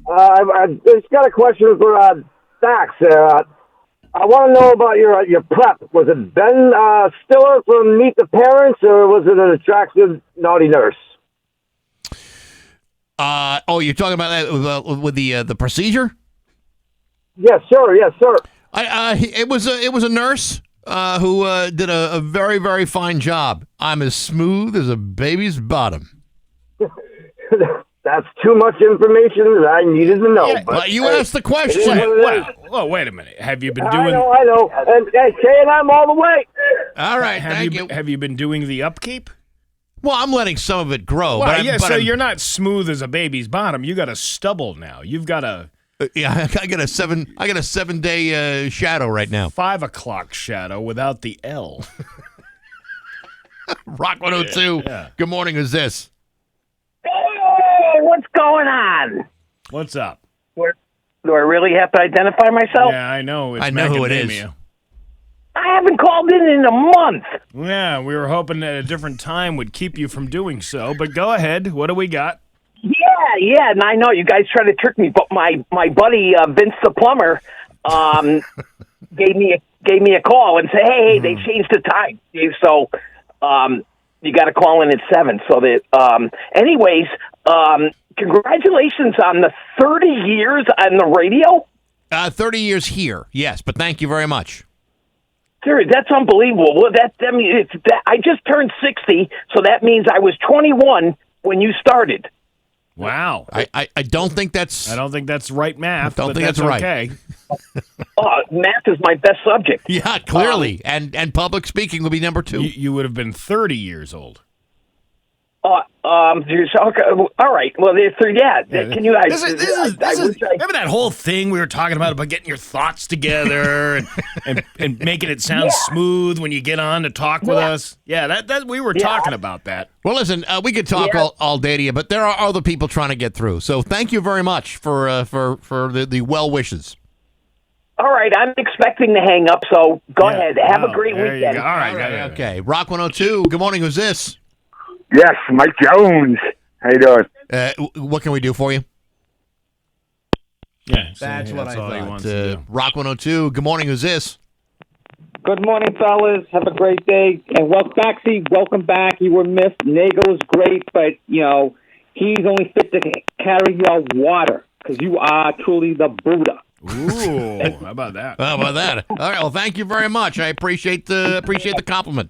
I just got a question for Bax. I want to know about your prep. Was it Ben Stiller from Meet the Parents, or was it an attractive naughty nurse? You're talking about that with the procedure? Yes, sir. Yes, sir. It was a nurse who did a very, very fine job. I'm as smooth as a baby's bottom. That's too much information that I needed to know. Yeah, but you asked the question. Well, wait a minute. Have you been doing? I know. And K&M all the way. All right, thank you. Have you been doing the upkeep? Well, I'm letting some of it grow. Well, so you're not smooth as a baby's bottom. You got a stubble now. You've got a I got a 7-day shadow right now. 5 o'clock shadow without the L. Rock 102. Yeah. Good morning. Who's this? Hey, what's going on? What's up? Do I really have to identify myself? Yeah, I know. It's I know who it is. macadamia. I haven't called in a month. Yeah, we were hoping that a different time would keep you from doing so. But go ahead. What do we got? Yeah, and I know you guys try to trick me, but my buddy Vince the plumber gave me a call and said, hey, they changed the time, so you got to call in at 7. So that, anyways, congratulations on the 30 years on the radio. 30 years here, yes, but thank you very much. Seriously, that's unbelievable. Well, I just turned 60, so that means I was 21 when you started. Wow. I don't think that's... I don't think that's right math. I don't think that's right. Okay. Math is my best subject. Yeah, clearly. And public speaking would be number 2. You would have been 30 years old. Okay, all right. Well, can you? Remember that whole thing we were talking about getting your thoughts together and making it sound smooth when you get on to talk with us? Yeah, that we were talking about that. Well, listen, we could talk all day to you, but there are other people trying to get through. So thank you very much for the well wishes. All right, I'm expecting to hang up, so go ahead. Have a great there you weekend. go. All right. Okay. Rock 102. Good morning. Who's this? Yes, Mike Jones. How you doing? What can we do for you? Yeah, That's what I all he thought. wants to do. Rock 102. Good morning. Who's this? Good morning, fellas. Have a great day. And Baxy, welcome back. You were missed. Nagle is great, but, he's only fit to carry your water because you are truly the Buddha. Ooh, how about that? How about that? All right. Well, thank you very much. I appreciate the compliment.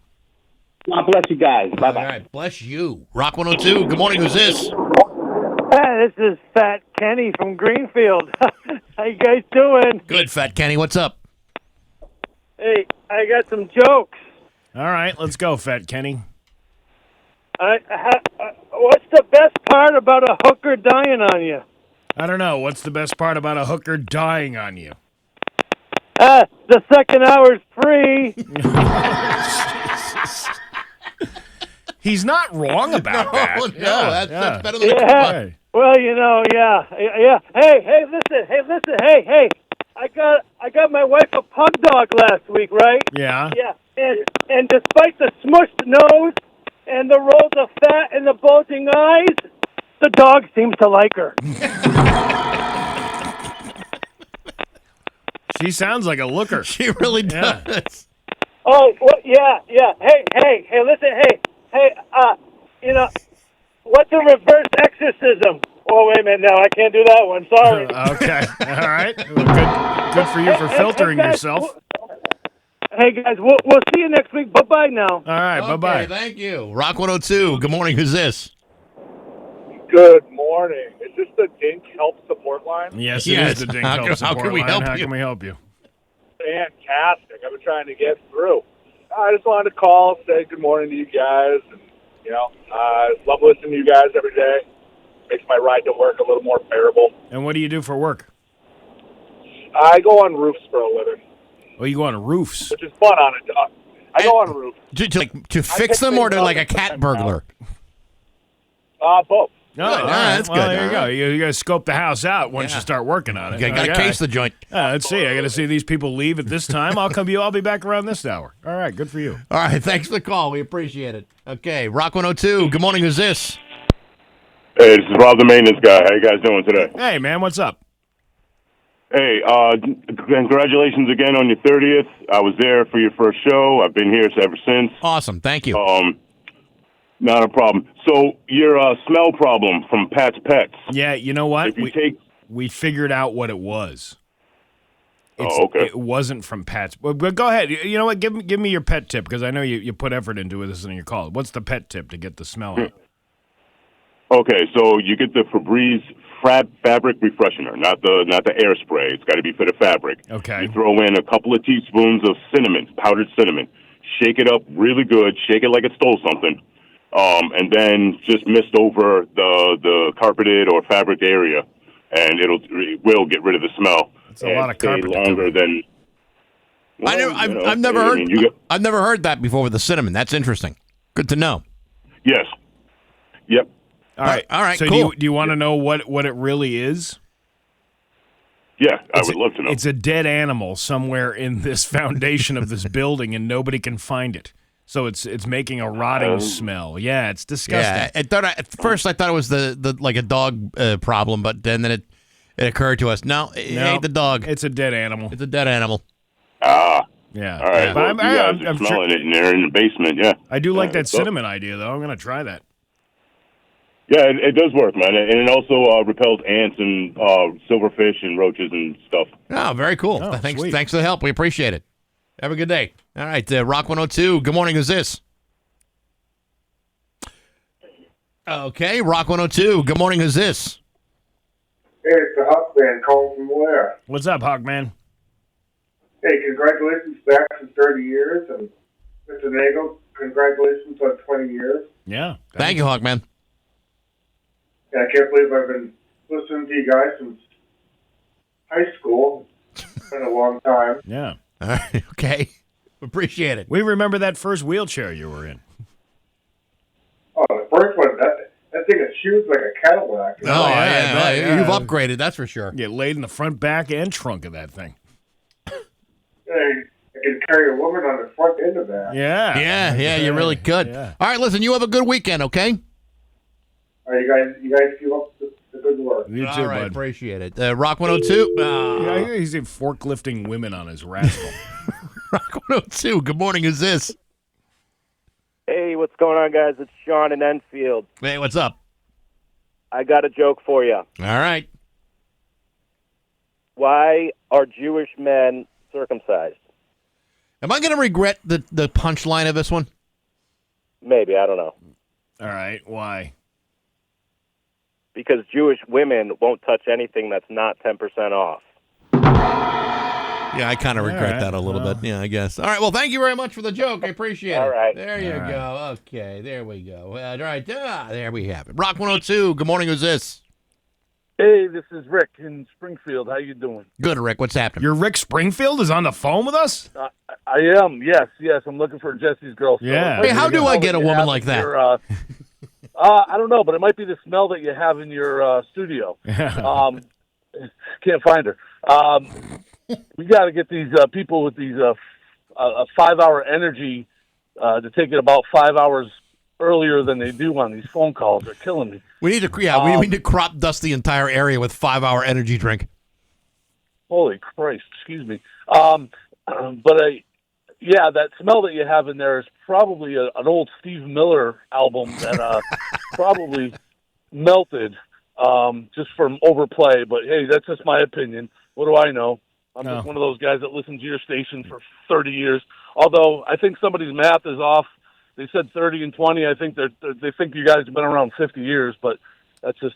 God bless you guys. Bye-bye. All right. Bless you. Rock 102. Good morning. Who's this? Hey, this is Fat Kenny from Greenfield. How you guys doing? Good, Fat Kenny. What's up? Hey, I got some jokes. All right, let's go, Fat Kenny. What's the best part about a hooker dying on you? I don't know. What's the best part about a hooker dying on you? The second hour's free. He's not wrong about that. No, that's better than Yeah. Well, yeah. Hey, listen. Hey. I got my wife a pug dog last week, right? Yeah. Yeah. And despite the smushed nose and the rolls of fat and the bulging eyes, the dog seems to like her. She sounds like a looker. She really does. Oh, well, yeah. Hey, listen, hey, what's a reverse exorcism? Oh, wait a minute, no, I can't do that one, sorry. Okay, all right. Well, good for you for filtering guys, yourself. Hey, guys, we'll see you next week. Bye-bye now. All right, bye-bye. Thank you. Rock 102. Good morning. Who's this? Good morning. Is this the Dink Help Support Line? Yes, it is the Dink Help Support How can we line. help How you? can we help you? Fantastic. I've been trying to get through. I just wanted to call, say good morning to you guys. And, I love listening to you guys every day. Makes my ride to work a little more bearable. And what do you do for work? I go on roofs for a living. Oh, you go on roofs? Which is fun on it. I go on roofs. To fix them or to like a cat burglar? Both. Oh, all right. That's Well, good. there you go. You got to scope the house out once you start working on it. You got to case the joint. Let's see. I got to see these people leave at this time. I'll be back around this hour. All right. Good for you. All right. Thanks for the call. We appreciate it. Okay. Rock 102. Good morning. Who's this? Hey, this is Rob the maintenance guy. How you guys doing today? Hey, man. What's up? Hey, congratulations again on your 30th. I was there for your first show. I've been here ever since. Awesome. Thank you. Not a problem. So your smell problem from Pat's Pets. Yeah, you know what? If you we figured out what it was. Okay. It wasn't from Pat's. But go ahead. You know what? Give me your pet tip because I know you put effort into this in your call. What's the pet tip to get the smell out? Okay, so you get the Febreze fabric refreshener, not the air spray. It's got to be for the fabric. Okay. You throw in a couple of teaspoons of cinnamon, powdered cinnamon. Shake it up really good. Shake it like it stole something. And then just mist over the carpeted or fabric area, and it will get rid of the smell. It's a lot of carpet longer than. Well, I've never heard that before with the cinnamon. That's interesting. Good to know. Yes. Yep. All right. So cool. do you want to know what it really is? Yeah, I would love to know. It's a dead animal somewhere in this foundation of this building, and nobody can find it. So it's making a rotting smell. Yeah, it's disgusting. Yeah, at first I thought it was the like a dog problem, but then it occurred to us. No, it ain't the dog. It's a dead animal. It's a dead animal. Yeah. All right. Yeah. Well, I'm you guys are smelling it, and they're in the basement. Yeah. I do like that that's cinnamon idea, though. I'm going to try that. Yeah, it does work, man, and it also repels ants and silverfish and roaches and stuff. Oh, very cool. Oh, Thanks sweet. for the help. We appreciate it. Have a good day. All right, Rock 102. Good morning. Who's this? Okay, Rock 102. Good morning. Who's this? Hey, it's the Hawkman calling from where? What's up, Hawkman? Hey, congratulations, Bax on 30 years, and Mr. Nagle, congratulations on 20 years. Yeah. Thank you, Hawkman. And I can't believe I've been listening to you guys since high school. It's been a long time. Yeah. All right, okay. Appreciate it. We remember that first wheelchair you were in. Oh, the first one, that thing is huge like a Cadillac. Oh, yeah. You've upgraded, that's for sure. Get laid in the front, back, and trunk of that thing. can carry a woman on the front and the back. Yeah, you really could. Yeah. All right, listen, you have a good weekend, okay? All right, you guys keep up the good work. You too, All right, bud. appreciate it. Rock 102. Yeah, I hear he's forklifting women on his rascal. Rock 102. Good morning. Who's this? Hey, what's going on, guys? It's Sean in Enfield. Hey, what's up? I got a joke for you. All right. Why are Jewish men circumcised? Am I going to regret the punchline of this one? Maybe, I don't know. All right, why? Because Jewish women won't touch anything that's not 10% off. Yeah, I kind of regret right, that a little bit. Yeah, I guess. All right. Well, thank you very much for the joke. I appreciate it. All right. There you go. Okay. There we go. All right. There we have it. Rock 102. Good morning. Who's this? Hey, this is Rick in Springfield. How you doing? Good, Rick. What's happening? Your Rick Springfield is on the phone with us? I am. Yes. I'm looking for Jesse's girl. Yeah. Hey, how do I get a woman like that? I don't know, but it might be the smell that you have in your studio. Can't find her. We got to get these people with these 5-hour energy to take it about 5 hours earlier than they do on these phone calls. They're killing me. We need to, we need to crop dust the entire area with 5-hour energy drink. Holy Christ! Excuse me. That smell that you have in there is probably an old Steve Miller album that probably melted just from overplay. But hey, that's just my opinion. What do I know? I'm just one of those guys that listens to your station for 30 years. Although I think somebody's math is off. They said 30 and 20. I think they think you guys have been around 50 years, but that's just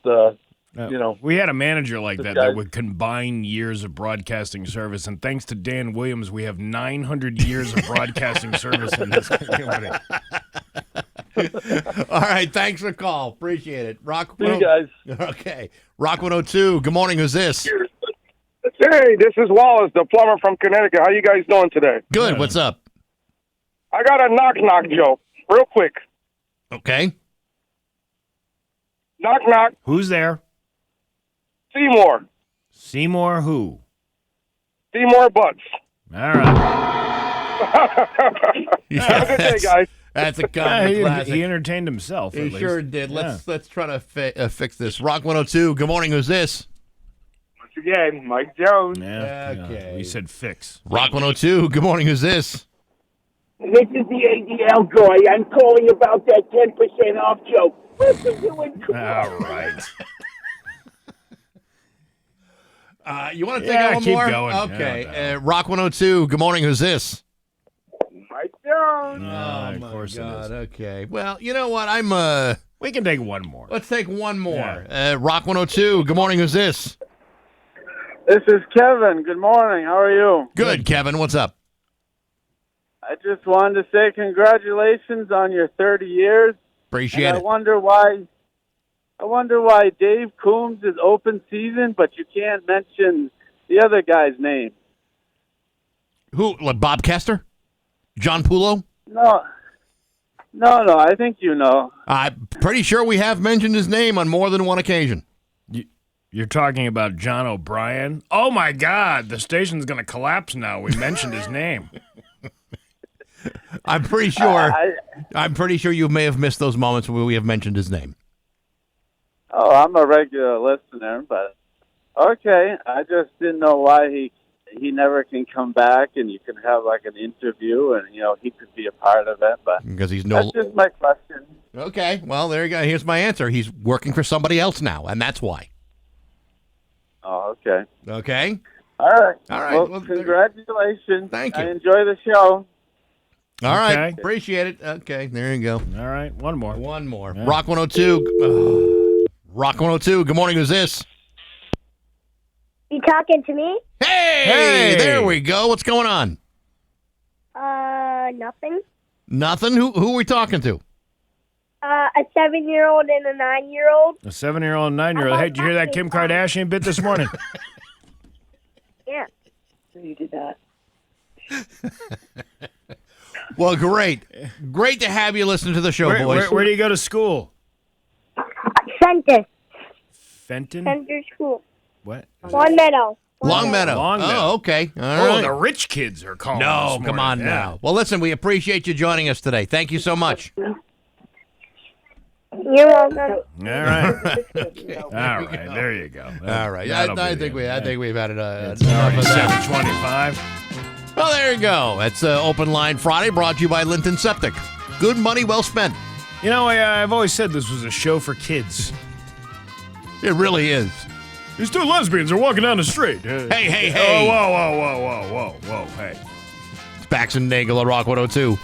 we had a manager like that would combine years of broadcasting service, and thanks to Dan Williams, we have 900 years of broadcasting service in this community. All right, thanks for the call. Appreciate it. Rock. See you guys. Okay, Rock 102. Good morning. Who's this? Hey, this is Wallace, the plumber from Connecticut. How you guys doing today? Good. What's up? I got a knock-knock joke, real quick. Okay. Knock-knock. Who's there? Seymour. Seymour who? Seymour Butts. All right. Have a good day, guys. That's a common classic. He entertained himself. He sure did. Let's try to fix this. Rock 102. Good morning. Who's this? Once again, Mike Jones. Okay. We said fix. Rock 102. Good morning. Who's this? This is the ADL guy. I'm calling about that 10% off joke. Listen to it. All right. You want to take one keep more? going. Okay. Rock 102. Good morning. Who's this? Mike Jones. Of course it is. Okay. Well, you know what? We can take one more. Let's take one more. Rock 102. Good morning. Who's this? This is Kevin. Good morning. How are you? Good, Kevin. What's up? I just wanted to say congratulations on your 30 years. Appreciate and it. I wonder why Dave Coombs is open season, but you can't mention the other guy's name. Who? Like Bob Kester? John Pulo? No. I think you know. I'm pretty sure we have mentioned his name on more than one occasion. You're talking about John O'Brien? Oh, my God. The station's going to collapse now. We mentioned his name. I'm pretty sure. I'm pretty sure you may have missed those moments where we have mentioned his name. Oh, I'm a regular listener, but okay. I just didn't know why he never can come back, and you can have like an interview, and he could be a part of it. But because that's just my question. Okay, well there you go. Here's my answer. He's working for somebody else now, and that's why. Oh, okay. Okay. All right. Well, congratulations. Thank you. I enjoy the show. All right. Appreciate it. Okay, there you go. All right, one more. Yeah. Rock 102. Rock 102. Good morning. Who's this? You talking to me? Hey, there we go. What's going on? Nothing. Nothing? Who are we talking to? A 7-year-old and a 9-year-old. A 7-year-old and 9-year-old. Hey, did you hear that Kim Kardashian bit this morning? Yeah. You did that. Well, great. Great to have you listen to the show, boys. Where do you go to school? Center. Fenton? Center School. What? Long Meadow. Longmeadow. Longmeadow. Oh, okay. All Oh, right. the rich kids are calling. No, this come morning. on Yeah. now. Well, listen, we appreciate you joining us today. Thank you so much. You're welcome. All right. All right. There you go. All right. I think we've had it. It's already 7:25. Well, there you go. That's Open Line Friday, brought to you by Linton Septic. Good money well spent. You know, I've always said this was a show for kids. It really is. These two lesbians are walking down the street. Hey. Whoa, hey. It's Bax and Nagle on Rock 102.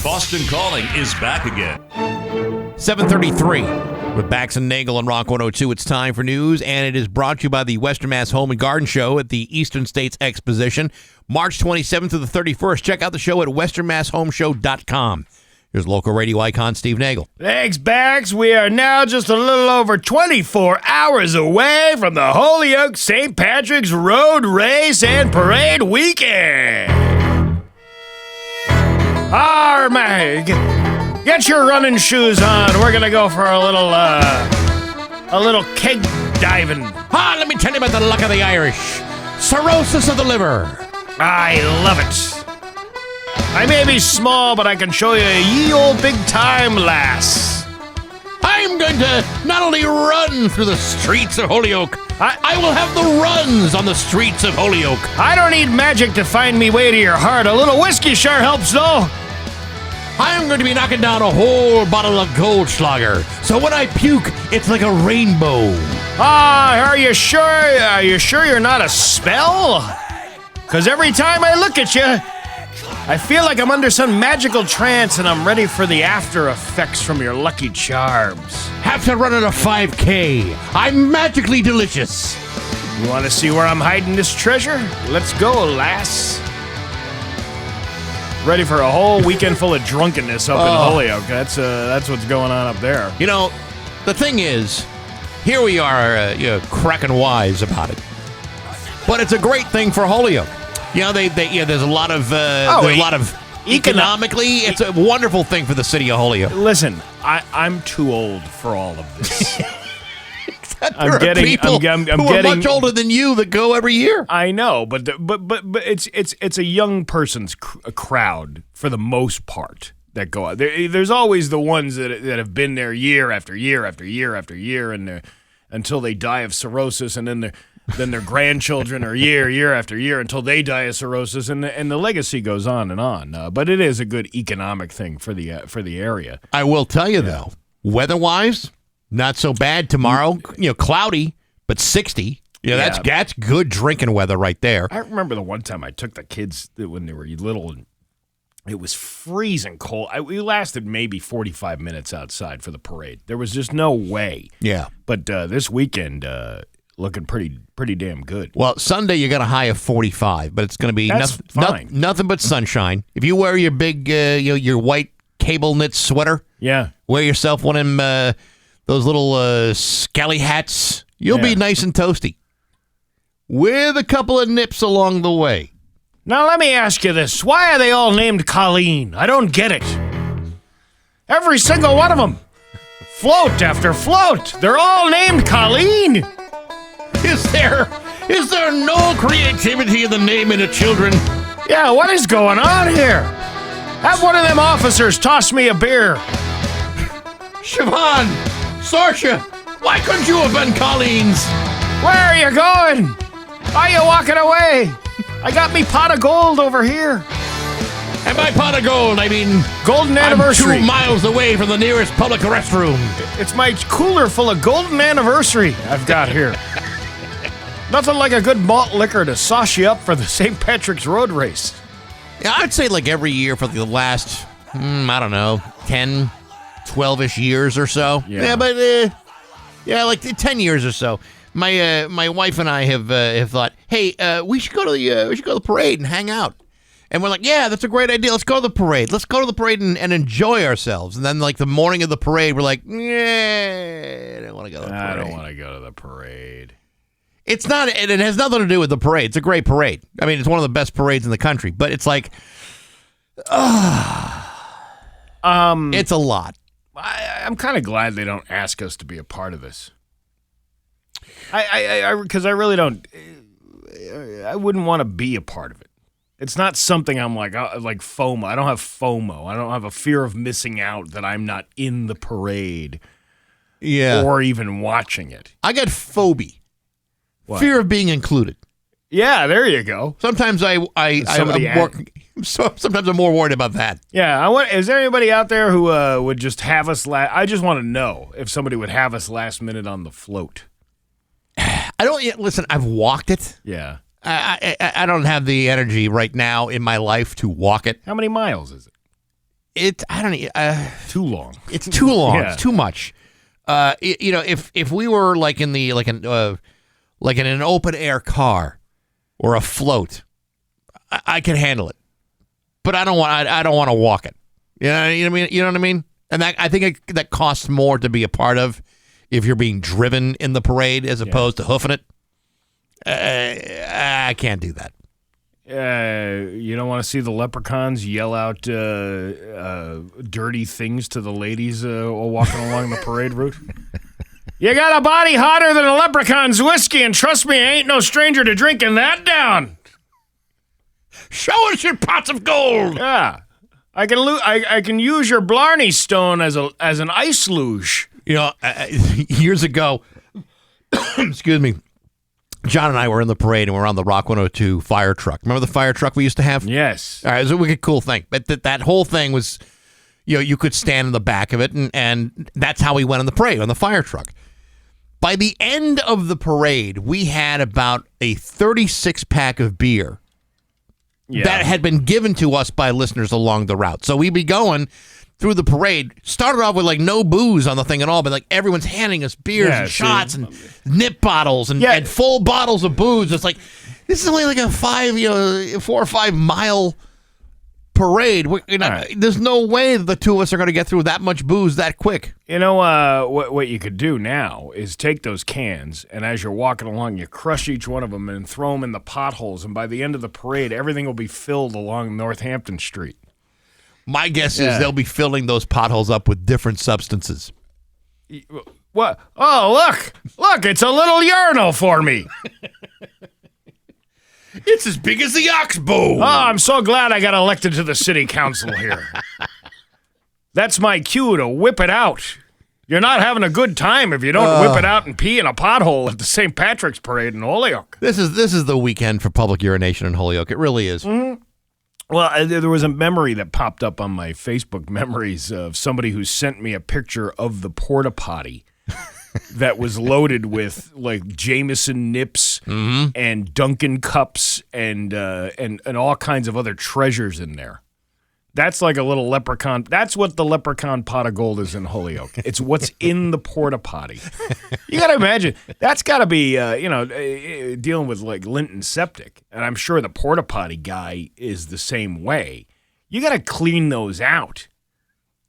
Boston Calling is back again. 7:33 with Bax and Nagle on Rock 102. It's time for news, and it is brought to you by the Western Mass Home and Garden Show at the Eastern States Exposition, March 27th to the 31st. Check out the show at westernmasshomeshow.com. Here's local radio icon Steve Nagle. Thanks, Bax. We are now just a little over 24 hours away from the Holyoke St. Patrick's Road Race and Parade Weekend. Meg, get your running shoes on. We're gonna go for a little keg diving. Let me tell you about the luck of the Irish. Cirrhosis of the liver. I love it. I may be small, but I can show you a ye old big time, lass. I'm going to not only run through the streets of Holyoke, I will have the runs on the streets of Holyoke. I don't need magic to find me way to your heart. A little whiskey sure helps, though. I'm going to be knocking down a whole bottle of Goldschlager, so when I puke, it's like a rainbow. Are you sure? Are you sure you're not a spell? Because every time I look at you, I feel like I'm under some magical trance and I'm ready for the after effects from your lucky charms. Have to run at a 5K. I'm magically delicious. You want to see where I'm hiding this treasure? Let's go, lass. Ready for a whole weekend full of drunkenness up in Holyoke. That's what's going on up there. You know, the thing is, here we are, cracking wise about it. But it's a great thing for Holyoke. You know, there's a lot of economically, it's a wonderful thing for the city of Holyoke. Listen, I'm too old for all of this. I'm getting much older than you that go every year. I know, but it's a young person's crowd for the most part that go out. There's always the ones that have been there year after year after year after year, and until they die of cirrhosis, and then their grandchildren are year after year until they die of cirrhosis, and the legacy goes on and on. But it is a good economic thing for the area. I will tell you though, weather-wise, not so bad tomorrow. Cloudy, but 60. That's good drinking weather right there. I remember the one time I took the kids when they were little, and it was freezing cold. We lasted maybe 45 minutes outside for the parade. There was just no way. Yeah. But this weekend, looking pretty damn good. Well, Sunday you got a high of 45, but it's going to be nothing but sunshine. If you wear your big, your white cable knit sweater, wear yourself one of them, those little scally hats, you'll be nice and toasty. With a couple of nips along the way. Now let me ask you this: why are they all named Colleen? I don't get it. Every single one of them, float after float, they're all named Colleen. Is there no creativity in the naming of children? Yeah, what is going on here? Have one of them officers toss me a beer. Siobhan, Saoirse, why couldn't you have been Colleen's? Where are you going? Why are you walking away? I got me pot of gold over here. And by pot of gold, I mean golden anniversary. I'm 2 miles away from the nearest public restroom. It's my cooler full of golden anniversary I've got here. Nothing like a good malt liquor to sauce you up for the St. Patrick's Road Race. Yeah, I'd say like every year for the last, 10, 12-ish years or so. Yeah. Like 10 years or so. My wife and I have thought, hey, we should go to the parade and hang out. And we're like, yeah, that's a great idea. Let's go to the parade. Let's go to the parade and enjoy ourselves. And then like the morning of the parade, we're like, yeah, I don't want to go to the parade. I don't want to go to the parade. It's not, it has nothing to do with the parade. It's a great parade. I mean, it's one of the best parades in the country, but it's like, it's a lot. I'm kind of glad they don't ask us to be a part of this. Because I really don't. I wouldn't want to be a part of it. It's not something I'm like FOMO. I don't have FOMO. I don't have a fear of missing out that I'm not in the parade. Yeah. Or even watching it. I got phobia. What? Fear of being included. Yeah, there you go. Sometimes sometimes I'm more worried about that. Yeah, is there anybody out there who would just have us I just want to know if somebody would have us last minute on the float. I don't yet listen. I've walked it. Yeah. I don't have the energy right now in my life to walk it. How many miles is it? Too long. It's too long. Yeah. It's too much. If we were like in in an open air car or a float, I could handle it. But I don't want to walk it. You know what I mean? And I think that costs more to be a part of if you're being driven in the parade as opposed to hoofing it. I can't do that. You don't want to see the leprechauns yell out dirty things to the ladies while walking along the parade route? You got a body hotter than a leprechaun's whiskey, and trust me, I ain't no stranger to drinking that down. Show us your pots of gold. Yeah, I can use your Blarney Stone as an ice luge. Years ago, excuse me. John and I were in the parade, and we were on the Rock 102 fire truck. Remember the fire truck we used to have? Yes. All right, it was a wicked cool thing. But that whole thing was, you could stand in the back of it, and that's how we went on the parade, on the fire truck. By the end of the parade, we had about a 36-pack of beer that had been given to us by listeners along the route. So we'd be going through the parade, started off with like no booze on the thing at all, but like everyone's handing us beers and shots and nip bottles and full bottles of booze. It's like, this is only like a 4 or 5 mile parade. There's no way that the two of us are going to get through that much booze that quick. You know, what you could do now is take those cans, and as you're walking along, you crush each one of them and throw them in the potholes, and by the end of the parade, everything will be filled along Northampton Street. My guess is they'll be filling those potholes up with different substances. What? Oh, look, it's a little urinal for me. It's as big as the oxbow. Oh, I'm so glad I got elected to the city council here. That's my cue to whip it out. You're not having a good time if you don't whip it out and pee in a pothole at the St. Patrick's Parade in Holyoke. This is the weekend for public urination in Holyoke. It really is. Mm-hmm. Well, there was a memory that popped up on my Facebook memories of somebody who sent me a picture of the porta potty that was loaded with like Jameson nips and Dunkin' cups and all kinds of other treasures in there. That's like a little leprechaun. That's what the leprechaun pot of gold is in Holyoke. It's what's in the porta potty. You got to imagine that's got to be dealing with like lint and septic, and I'm sure the porta potty guy is the same way. You got to clean those out.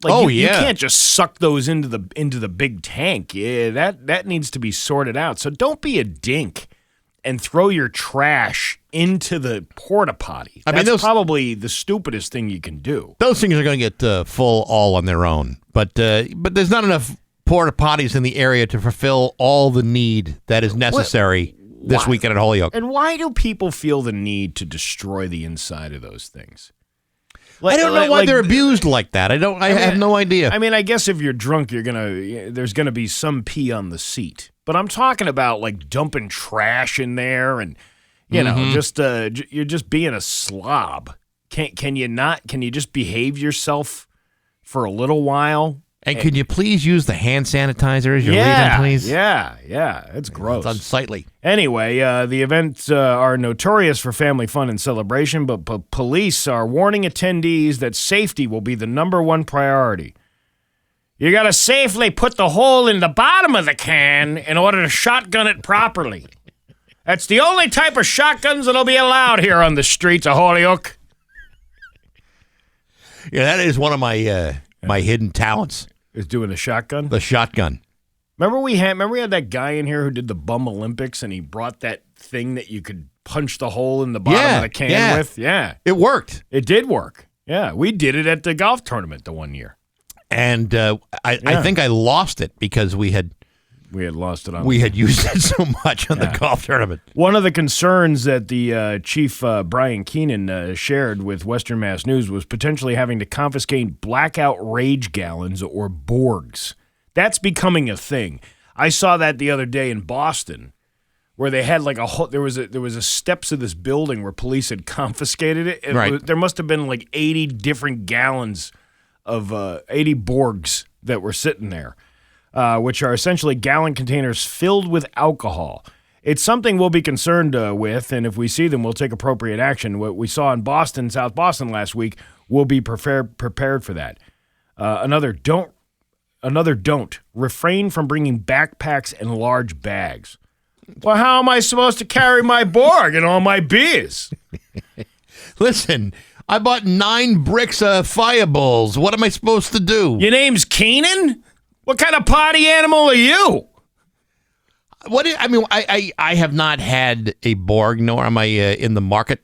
Like you can't just suck those into the big tank. Yeah, that needs to be sorted out. So don't be a dink and throw your trash into the porta potty. That's probably the stupidest thing you can do. Those things are going to get full all on their own. But there's not enough porta potties in the area to fulfill all the need that is necessary this weekend at Holyoke. And why do people feel the need to destroy the inside of those things? I don't know why they're abused like that. I have no idea. I mean, I guess if you're drunk, there's gonna be some pee on the seat. But I'm talking about like dumping trash in there, and just you're just being a slob. Can you just behave yourself for a little while? And could you please use the hand sanitizer as you're leaving, please? Yeah. It's gross. It's unsightly. Anyway, the events are notorious for family fun and celebration, but police are warning attendees that safety will be the number one priority. You got to safely put the hole in the bottom of the can in order to shotgun it properly. That's the only type of shotguns that'll be allowed here on the streets of Holyoke. Yeah, that is one of my my hidden talents. Is doing the shotgun? The shotgun. Remember we had that guy in here who did the Bum Olympics, and he brought that thing that you could punch the hole in the bottom of the can with? Yeah. It worked. It did work. Yeah, we did it at the golf tournament the one year. And I think I lost it because we had We had lost it on. We had used it so much on the golf tournament. One of the concerns that the chief Brian Keenan shared with Western Mass News was potentially having to confiscate blackout rage gallons or Borgs. That's becoming a thing. I saw that the other day in Boston, where they had like a whole. There was a steps of this building where police had confiscated it. There must have been like 80 different gallons of 80 Borgs that were sitting there. Which are essentially gallon containers filled with alcohol. It's something we'll be concerned with, and if we see them, we'll take appropriate action. What we saw in Boston, South Boston last week, we'll be prepared for that. Another don't. Refrain from bringing backpacks and large bags. Well, how am I supposed to carry my Borg and all my beers? Listen, I bought 9 bricks of Fireballs. What am I supposed to do? Your name's Keenan? What kind of party animal are you? I have not had a Borg, nor am I in the market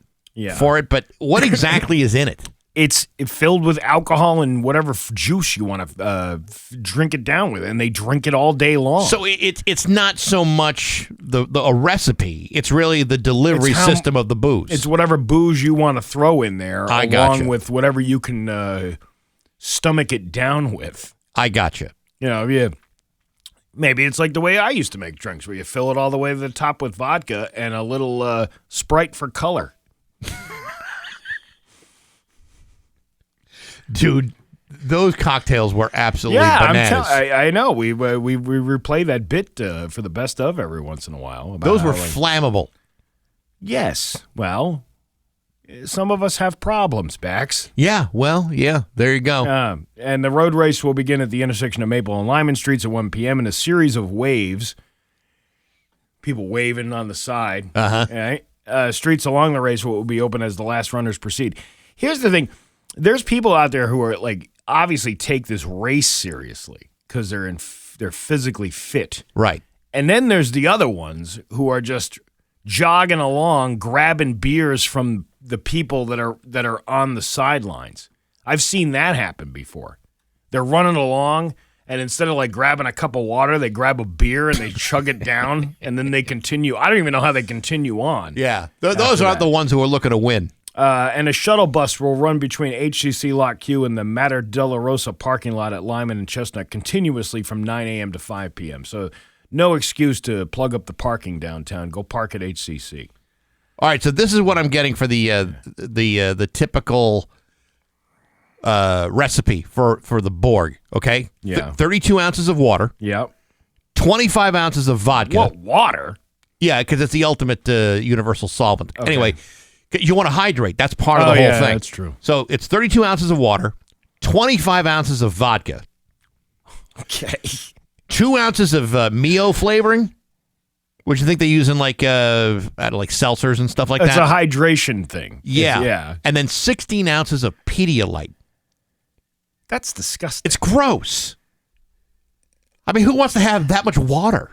for it. But what exactly is in it? It's filled with alcohol and whatever juice you want to drink it down with, and they drink it all day long. So it's not so much a recipe; it's really the delivery system of the booze. It's whatever booze you want to throw in there, along gotcha. With whatever you can stomach it down with. I gotcha. Maybe it's like the way I used to make drinks, where you fill it all the way to the top with vodka and a little Sprite for color. Dude, those cocktails were absolutely bananas. I know. We replay that bit for the best of every once in a while. Those were flammable. Yes. Well, some of us have problems, Bax. Yeah, there you go. And the road race will begin at the intersection of Maple and Lyman Streets at 1 p.m. in a series of waves. People waving on the side. Uh-huh. Right? Streets along the race will be open as the last runners proceed. Here's the thing. There's people out there who are like obviously take this race seriously because they're physically fit. Right. And then there's the other ones who are just jogging along, grabbing beers from the people that are on the sidelines. I've seen that happen before. They're running along, and instead of like grabbing a cup of water, they grab a beer and they chug it down, and then they continue. I don't even know how they continue on. Yeah, those aren't the ones who are looking to win. And a shuttle bus will run between HCC Lot Q and the Mater Della Rosa parking lot at Lyman and Chestnut continuously from 9 a.m. to 5 p.m. So no excuse to plug up the parking downtown. Go park at HCC. All right, so this is what I'm getting for the typical recipe for the Borg. Okay, 32 ounces of water. Yep. 25 ounces of vodka. What, water? Yeah, because it's the ultimate universal solvent. Okay. Anyway, you want to hydrate. That's part of the whole thing. That's true. So it's 32 ounces of water, 25 ounces of vodka. Okay. 2 ounces of Mio flavoring, which I think they use in like seltzers and stuff like that. It's a hydration thing. Yeah. And then 16 ounces of Pedialyte. That's disgusting. It's gross. I mean, who wants to have that much water?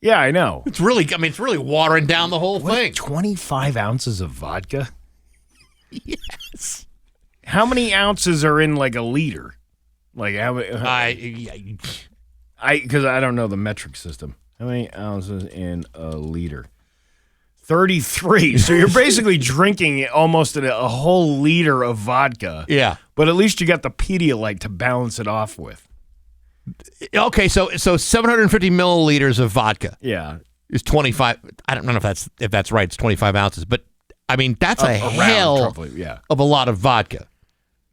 Yeah, I know. It's really watering down the whole thing. 25 ounces of vodka? Yes. How many ounces are in like a liter? Like how? Because I don't know the metric system. How many ounces in a liter? 33. So you're basically drinking almost a whole liter of vodka. Yeah. But at least you got the Pedialyte to balance it off with. Okay, so 750 milliliters of vodka. Yeah. Is 25. I don't know if that's right. It's 25 ounces, but I mean that's a hell of a lot of vodka.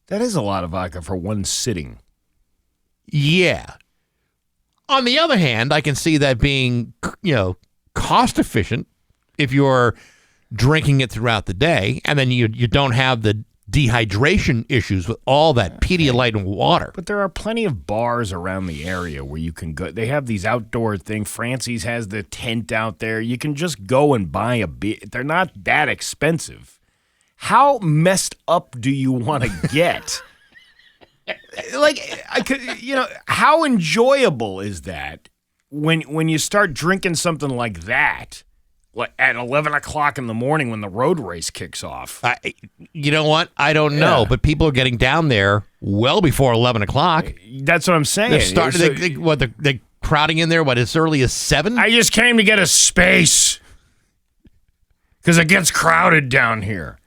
That is a lot of vodka for one sitting. Yeah. On the other hand, I can see that being, cost efficient if you're drinking it throughout the day, and then you don't have the dehydration issues with all that Pedialyte and water. But there are plenty of bars around the area where you can go. They have these outdoor things. Francie's has the tent out there. You can just go and buy a beer. They're not that expensive. How messed up do you want to get? How enjoyable is that when you start drinking something like that? Like at 11 o'clock in the morning when the road race kicks off. You know what? I don't know, but people are getting down there well before 11 o'clock. That's what I'm saying. They're starting. They crowding in there, as early as 7? I just came to get a space because it gets crowded down here.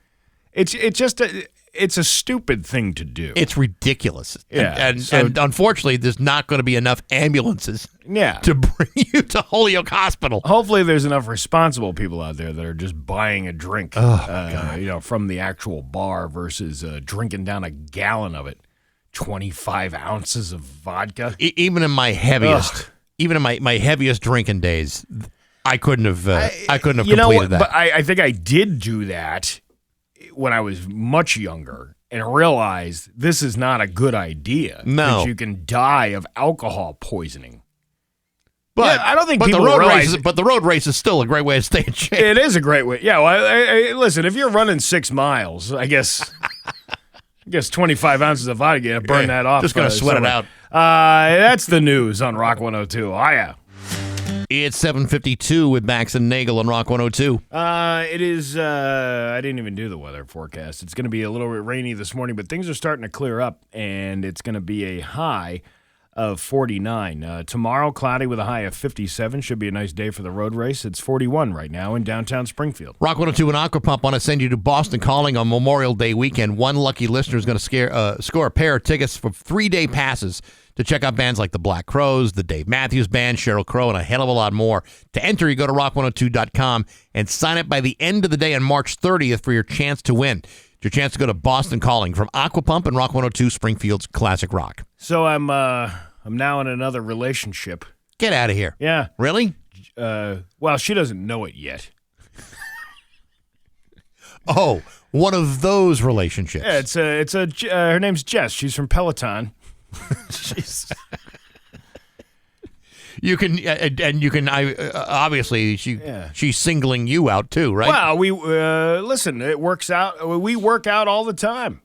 It's a stupid thing to do. It's ridiculous. Yeah, And unfortunately, there's not going to be enough ambulances to bring you to Holyoke Hospital. Hopefully there's enough responsible people out there that are just buying a drink from the actual bar versus drinking down a gallon of it. 25 ounces of vodka. Even in my heaviest, my heaviest drinking days, I couldn't have completed that. But I think I did do that when I was much younger and realized this is not a good idea. No. Because you can die of alcohol poisoning. But I don't think but people the road realize race. But the road race is still a great way to stay in shape. It is a great way. Yeah, well, listen, if you're running 6 miles, I guess 25 ounces of vodka, burn that off. Just going to sweat somewhere. it out. That's the news on Rock 102. Oh, yeah. It's 7:52 with Bax and Nagle on Rock 102. It is, I didn't even do the weather forecast. It's going to be a little bit rainy this morning, but things are starting to clear up, and it's going to be a high of 49. Tomorrow, cloudy with a high of 57. Should be a nice day for the road race. It's 41 right now in downtown Springfield. Rock 102 and Aquapump want to send you to Boston Calling on Memorial Day weekend. One lucky listener is going to score a pair of tickets for 3-day passes to check out bands like the Black Crowes, the Dave Matthews Band, Sheryl Crow, and a hell of a lot more. To enter, you go to rock102.com and sign up by the end of the day on March 30th for your chance to win. It's your chance to go to Boston Calling from Aquapump and Rock 102, Springfield's classic rock. So I'm now in another relationship. Get out of here. Yeah. Really? Well, she doesn't know it yet. Oh, one of those relationships. Yeah, her name's Jess. She's from Peloton. You can obviously she's singling you out too, right? Well, we listen. It works out. We work out all the time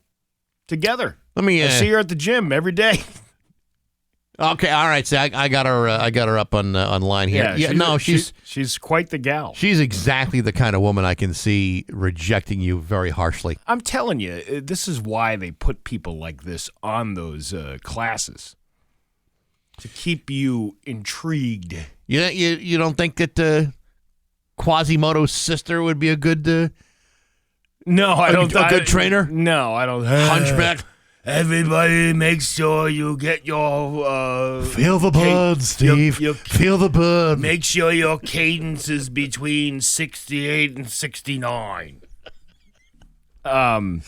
together. I see her at the gym every day. Okay, all right. So I got her. I got her up online here. Yeah, she's quite the gal. She's exactly the kind of woman I can see rejecting you very harshly. I'm telling you, this is why they put people like this on those classes to keep you intrigued. You don't think that Quasimodo's sister would be a good? No, I don't. A good trainer? No, I don't. Hunchback. Everybody make sure you get your... Feel the burn, Steve. Feel the burn. Make sure your cadence is between 68 and 69. Okay.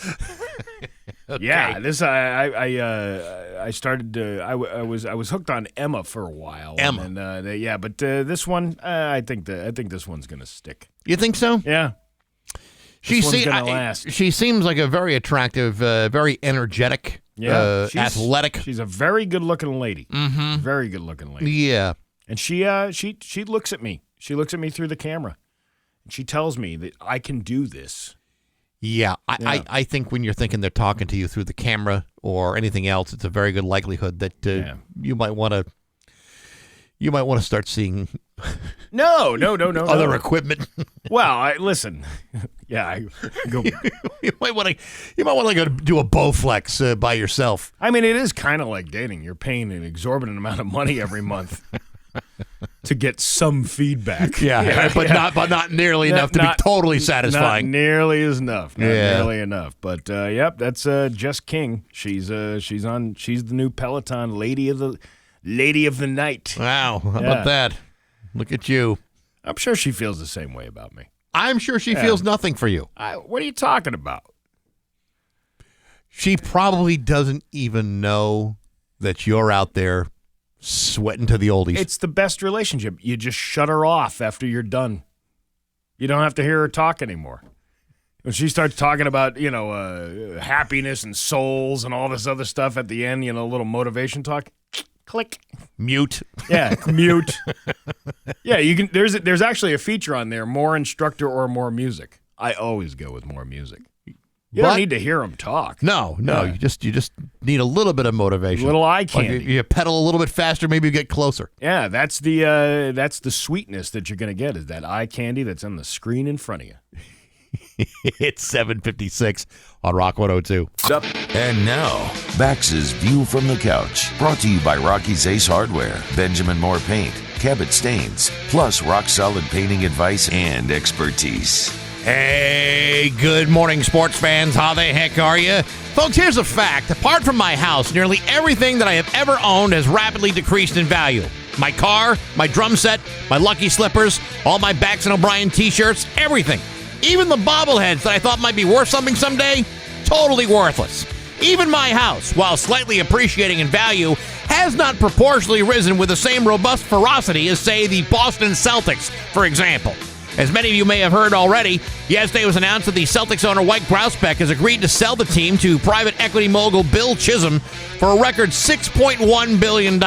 Yeah, this I started to I was hooked on Emma for a while. Emma. And but this one I think this one's going to stick. You think so? Yeah. She seems like a very attractive, very energetic, athletic. She's a very good-looking lady. Mm-hmm. Very good-looking lady. Yeah. And she looks at me. She looks at me through the camera. And she tells me that I can do this. Yeah. I think when you're thinking they're talking to you through the camera or anything else, it's a very good likelihood that you might want to start seeing No. other equipment. Well, listen. Yeah, I go. you might want to go do a Bowflex by yourself. I mean, it is kind of like dating. You're paying an exorbitant amount of money every month to get some feedback. But not nearly enough to be totally satisfying. Not nearly enough. Not nearly enough. But that's Jess King. She's the new Peloton lady of the night. Wow, how about that? Look at you. I'm sure she feels the same way about me. I'm sure she feels nothing for you. What are you talking about? She probably doesn't even know that you're out there sweating to the oldies. It's the best relationship. You just shut her off after you're done. You don't have to hear her talk anymore. When she starts talking about, happiness and souls and all this other stuff at the end, a little motivation talk, click. Mute. Yeah, mute. Yeah, you can. There's actually a feature on there: more instructor or more music. I always go with more music. You don't need to hear them talk. No. You just need a little bit of motivation. A little eye candy. Like you pedal a little bit faster, maybe you get closer. Yeah, that's the sweetness that you're going to get is that eye candy that's on the screen in front of you. It's 7:56 on Rock 102. And now, Bax's View from the Couch, brought to you by Rocky's Ace Hardware, Benjamin Moore Paint, Cabot Stains, plus rock-solid painting advice and expertise. Hey, good morning, sports fans. How the heck are you? Folks, here's a fact. Apart from my house, nearly everything that I have ever owned has rapidly decreased in value. My car, my drum set, my Lucky Slippers, all my Bax and O'Brien t-shirts, everything. Even the bobbleheads that I thought might be worth something someday, totally worthless. Even my house, while slightly appreciating in value, has not proportionally risen with the same robust ferocity as, say, the Boston Celtics, for example. As many of you may have heard already, yesterday it was announced that the Celtics owner White Grousbeck has agreed to sell the team to private equity mogul Bill Chisholm for a record $6.1 billion,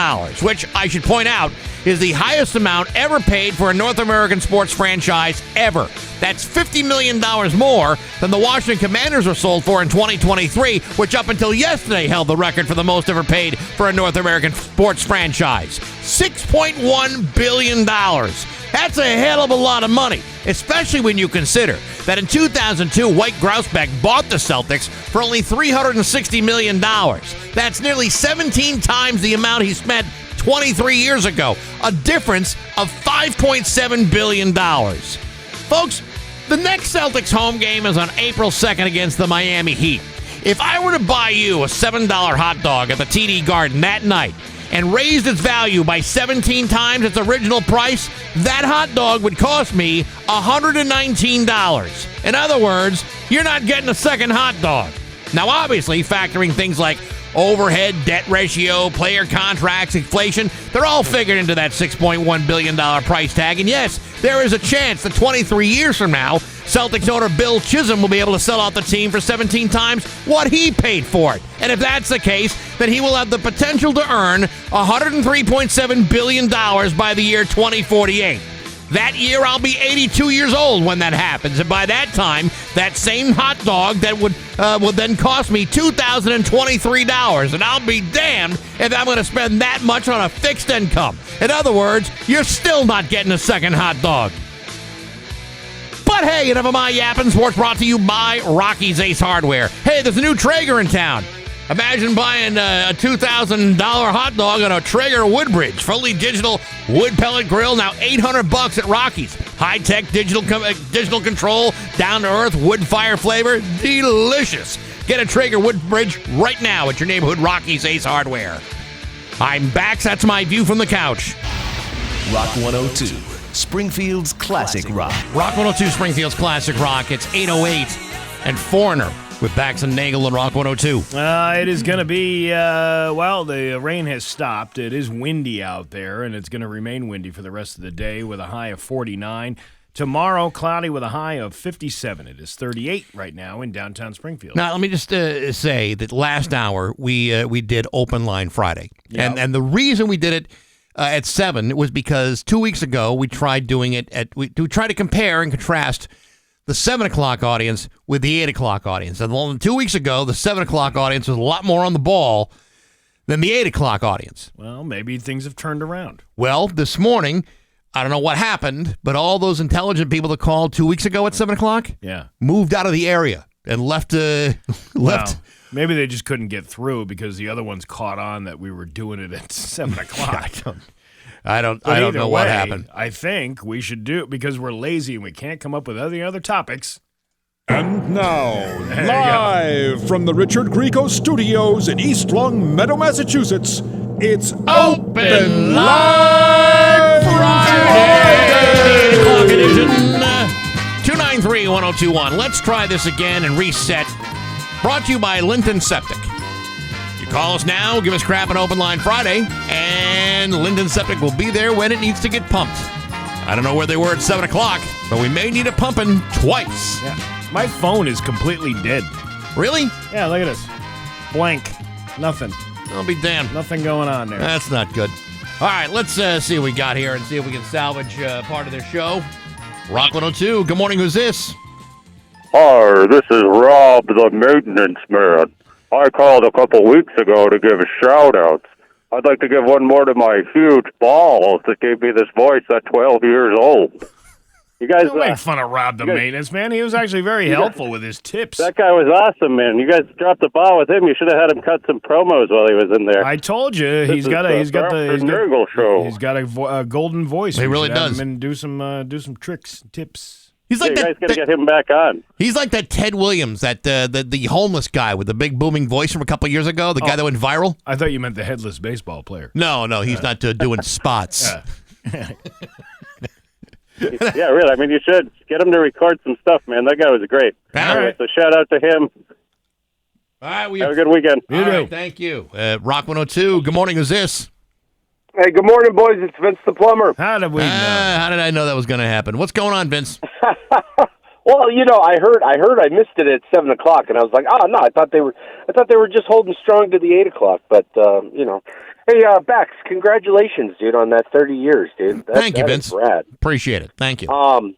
which I should point out is the highest amount ever paid for a North American sports franchise ever. That's $50 million more than the Washington Commanders were sold for in 2023, which up until yesterday held the record for the most ever paid for a North American sports franchise. $6.1 billion. That's a hell of a lot of money, especially when you consider that in 2002, White Grousbeck bought the Celtics for only $360 million. That's nearly 17 times the amount he spent 23 years ago, a difference of $5.7 billion. Folks, the next Celtics home game is on April 2nd against the Miami Heat. If I were to buy you a $7 hot dog at the TD Garden that night and raised its value by 17 times its original price, that hot dog would cost me $119. In other words, you're not getting a second hot dog. Now, obviously, factoring things like overhead, debt ratio, player contracts, inflation, they're all figured into that $6.1 billion price tag. And yes, there is a chance that 23 years from now, Celtics owner Bill Chisholm will be able to sell out the team for 17 times what he paid for it. And if that's the case, then he will have the potential to earn $103.7 billion by the year 2048. That year, I'll be 82 years old when that happens. And by that time, that same hot dog that would then cost me $2,023. And I'll be damned if I'm going to spend that much on a fixed income. In other words, you're still not getting a second hot dog. But hey, enough of my yapping. Sports brought to you by Rocky's Ace Hardware. Hey, there's a new Traeger in town. Imagine buying a $2,000 hot dog on a Traeger Woodbridge, fully digital wood pellet grill, now $800 at Rocky's. High-tech digital control, down-to-earth wood fire flavor, delicious. Get a Traeger Woodbridge right now at your neighborhood Rocky's Ace Hardware. I'm Bax. That's my view from the couch. Rock 102, Springfield's classic rock. Rock 102, Springfield's classic rock. It's 8:08 and Foreigner with Bax and Nagle and Rock 102. It is going to be, the rain has stopped. It is windy out there, and it's going to remain windy for the rest of the day with a high of 49. Tomorrow, cloudy with a high of 57. It is 38 right now in downtown Springfield. Now, let me just say that last hour we did Open Line Friday. Yep. And the reason we did it at 7 was because 2 weeks ago we tried doing it we tried to compare and contrast the 7 o'clock audience with the 8 o'clock audience. And 2 weeks ago, the 7 o'clock audience was a lot more on the ball than the 8 o'clock audience. Well, maybe things have turned around. Well, this morning, I don't know what happened, but all those intelligent people that called 2 weeks ago at 7 o'clock moved out of the area and left. Well, maybe they just couldn't get through because the other ones caught on that we were doing it at 7 o'clock. I don't know what happened. I think we should do it because we're lazy and we can't come up with any other topics. And now, live from the Richard Grieco Studios in East Long Meadow, Massachusetts, it's Open Live Friday! 8 o'clock edition. 293-1021. Let's try this again and reset. Brought to you by Linton Septic. Call us now, give us crap on Open Line Friday, and Linden Septic will be there when it needs to get pumped. I don't know where they were at 7 o'clock, but we may need it pumping twice. Yeah. My phone is completely dead. Really? Yeah, look at this. Blank. Nothing. I'll be damned. Nothing going on there. That's not good. All right, let's see what we got here and see if we can salvage part of their show. Rock 102, good morning, who's this? Hi, this is Rob, the maintenance man. I called a couple weeks ago to give shout-outs. I'd like to give one more to my huge balls that gave me this voice at 12 years old. You guys Don't make fun of Rob the maintenance man. He was actually very helpful with his tips. That guy was awesome, man. You guys dropped the ball with him. You should have had him cut some promos while he was in there. I told you he's got a golden voice. He really should have does. him and do some tips. He's like you guys got to get him back on. He's like that Ted Williams, that the homeless guy with the big booming voice from a couple years ago, the guy that went viral. I thought you meant the headless baseball player. No, he's not doing spots. Yeah, really. I mean, you should get him to record some stuff, man. That guy was great. Anyway, so shout out to him. All right, have a good weekend. All right, thank you. Rock 102. Good morning. Who's this? Hey, good morning, boys. It's Vince the plumber. How did we know? How did I know that was going to happen? What's going on, Vince? Well, I heard I missed it at 7 o'clock, and I was like, oh no, I thought they were just holding strong to the 8 o'clock, but Hey, Bax, congratulations, dude, on that 30 years, dude. Thank you, Vince. Rad. Appreciate it. Thank you. Let's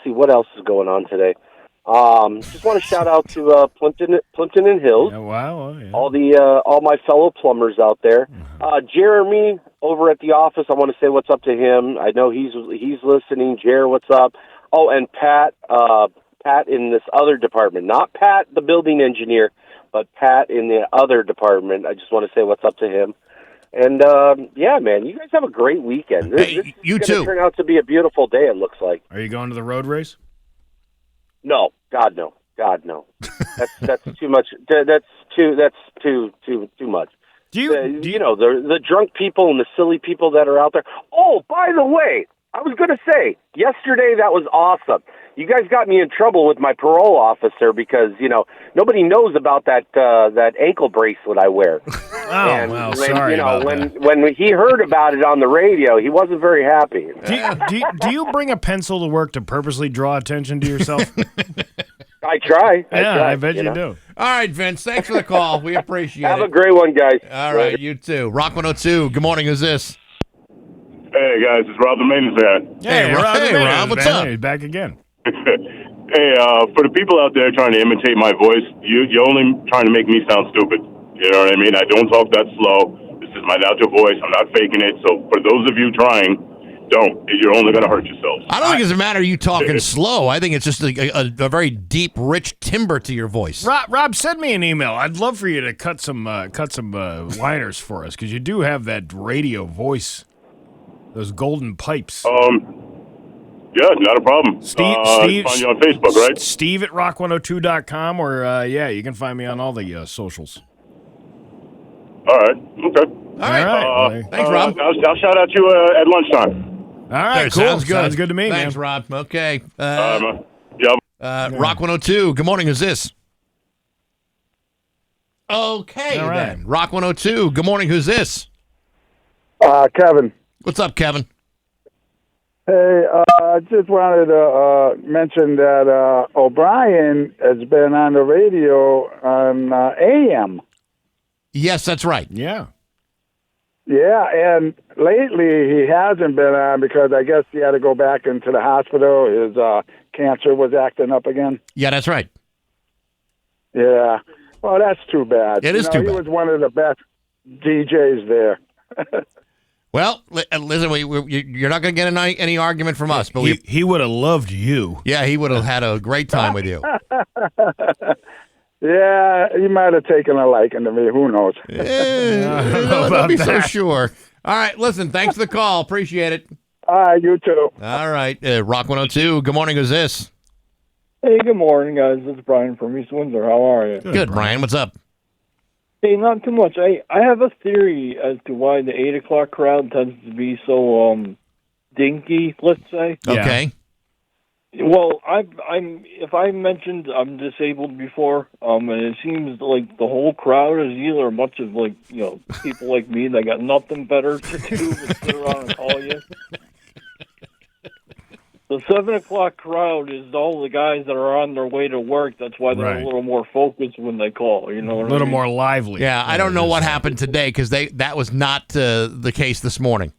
see what else is going on today. Just want to shout out to Plimpton and Hills. Yeah. All my fellow plumbers out there. Jeremy over at the office, I want to say what's up to him. I know he's listening. Jer, what's up? Oh, and Pat in this other department, not Pat the building engineer, but Pat in the other department. I just want to say what's up to him. And yeah, man, you guys have a great weekend. This is you gonna too. Turn out to be a beautiful day. It looks like. Are you going to the road race? No, God no. That's too much. That's too much. Do you know the drunk people and the silly people that are out there? Oh, by the way, I was going to say yesterday that was awesome. You guys got me in trouble with my parole officer because nobody knows about that ankle bracelet I wear. Sorry about that. When he heard about it on the radio, he wasn't very happy. Do you bring a pencil to work to purposely draw attention to yourself? I try. I bet you do. All right, Vince. Thanks for the call. We appreciate it. Have a great one, guys. All right, you too. Rock 102. Good morning. Who's this? Hey, guys. It's Rob the maintenance man. Hey, Rob. What's up? He's back again. Hey, for the people out there trying to imitate my voice, you're only trying to make me sound stupid. You know what I mean? I don't talk that slow. This is my natural voice. I'm not faking it. So for those of you trying, don't. You're only going to hurt yourselves. I don't think it's a matter of you talking slow. I think it's just a very deep, rich timbre to your voice. Rob, send me an email. I'd love for you to cut some liners for us because you do have that radio voice, those golden pipes. Yeah, not a problem. Steve, find you on Facebook, right? Steve at rock102.com, or you can find me on all the socials. All right. Okay. All right. Thanks, Rob. I'll shout out you at lunchtime. All right, cool. Sounds good. Sounds good to me, Thanks, man. Rob. Okay. Yep. Rock 102. Good morning. Who's this? Okay, All right. then. Rock 102. Good morning. Who's this? Kevin. What's up, Kevin? Hey, I just wanted to mention that O'Brien has been on the radio on AM. Yes, that's right. Yeah. Yeah, and lately he hasn't been on because I guess he had to go back into the hospital. His cancer was acting up again. Yeah, that's right. Yeah. Well, that's too bad. It is too bad. He was one of the best DJs there. Well, listen, you're not going to get any argument from us, but he would have loved you. Yeah, he would have had a great time with you. Yeah, he might have taken a liking to me. Who knows? Don't be so sure. All right, listen, thanks for the call. Appreciate it. All right, you too. All right, Rock 102. Good morning. Who's this? Hey, good morning, guys. It's Brian from East Windsor. How are you? Good, Brian. What's up? Hey, not too much. I have a theory as to why the 8 o'clock crowd tends to be so dinky, let's say. Okay. Well, if I mentioned I'm disabled before, and it seems like the whole crowd is either a bunch of people like me that got nothing better to do than sit around and call you. The 7 o'clock crowd is all the guys that are on their way to work. That's why they're a little more focused when they call. You know what I mean? A little more lively. Yeah, I don't know what happened today because that was not the case this morning.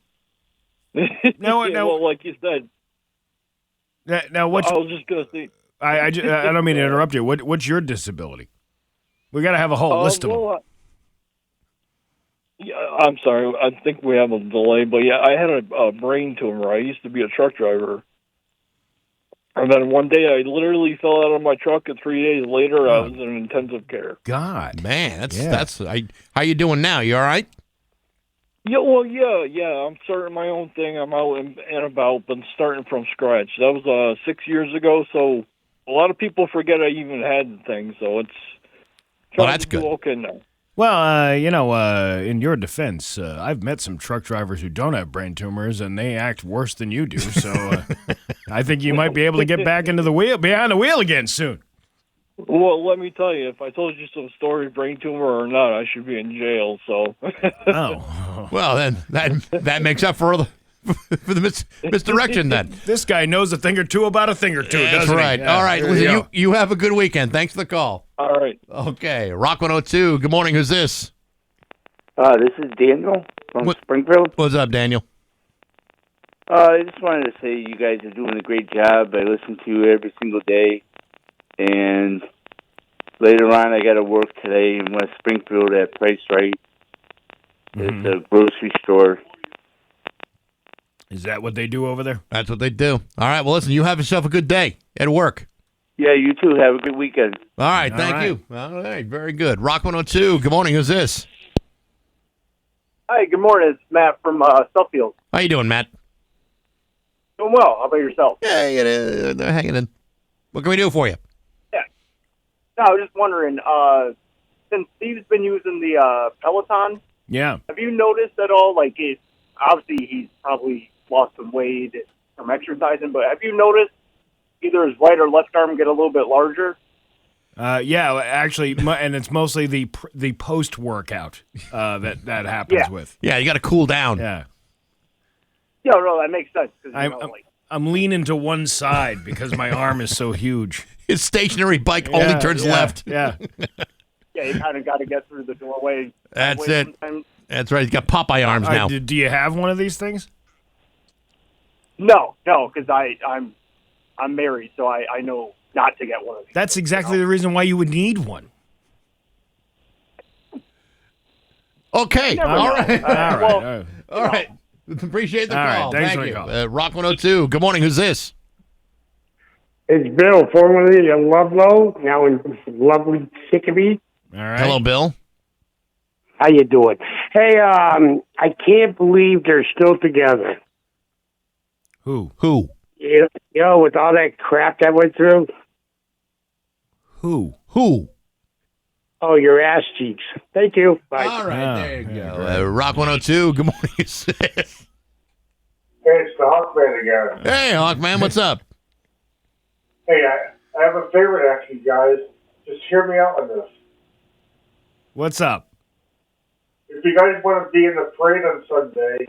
No. Well, like you said. Now, what? I was just gonna say. I don't mean to interrupt you. What's your disability? We got to have a whole list of them. Yeah, I'm sorry. I think we have a delay, but yeah, I had a brain tumor. I used to be a truck driver, And then one day I literally fell out of my truck, and 3 days later I was in intensive care. God, man, that's how you doing now? You all right? Yeah, well, yeah. I'm starting my own thing. I'm out and about, but starting from scratch. That was 6 years ago, so a lot of people forget I even had the thing. So it's that's good. Okay now. Well, in your defense, I've met some truck drivers who don't have brain tumors, and they act worse than you do. So I think you might be able to get back into behind the wheel again soon. Well, let me tell you, if I told you some story, brain tumor or not, I should be in jail. So. Oh. Well, then that makes up for the misdirection. Then this guy knows a thing or two about a thing or two. That's doesn't right. he? Yeah, all right, listen, you have a good weekend. Thanks for the call. All right. Okay, Rock 102. Good morning. Who's this? This is Daniel from Springfield. What's up, Daniel? I just wanted to say you guys are doing a great job. I listen to you every single day. And later on, I got to work today in West Springfield at Price Right. It's a grocery store. Is that what they do over there? That's what they do. All right, well, listen, you have yourself a good day at work. Yeah, you too. Have a good weekend. All right, thank you. All right, very good. Rock 102. Good morning. Who's this? Hi, good morning. It's Matt from Suffield. How you doing, Matt? Doing well. How about yourself? Yeah, they're hanging in. What can we do for you? No, I was just wondering, since Steve's been using the Peloton, Yeah. have you noticed at all, obviously he's probably lost some weight from exercising, but have you noticed either his right or left arm get a little bit larger? Yeah, actually, and it's mostly the post workout that happens with. Yeah, you got to cool down. Yeah, Yeah, no, that makes sense. I'm leaning to one side because my arm is so huge. His stationary bike only turns left. Yeah. Yeah, you kind of got to get through the doorway. That's it. Sometimes. That's right. He's got Popeye arms now. Do you have one of these things? No, because I'm married, so I know not to get one of these. That's exactly the reason why you would need one. Okay. All right. All right. Appreciate the All right, call. thanks Thank for the you. call. Rock 102. Good morning. Who's this? It's Bill, formerly of Ludlow, now in lovely Chicopee. All right. Hello, Bill. How you doing? Hey, I can't believe they're still together. Who? You know, with all that crap that went through. Who? Oh, your ass cheeks. Thank you. Bye. All right, there you go. Rock 102. Good morning. Hey, it's the Hawkman again. Hey, Hawkman, what's up? Hey, I have a favorite, actually, guys. Just hear me out on this. What's up? If you guys want to be in the parade on Sunday,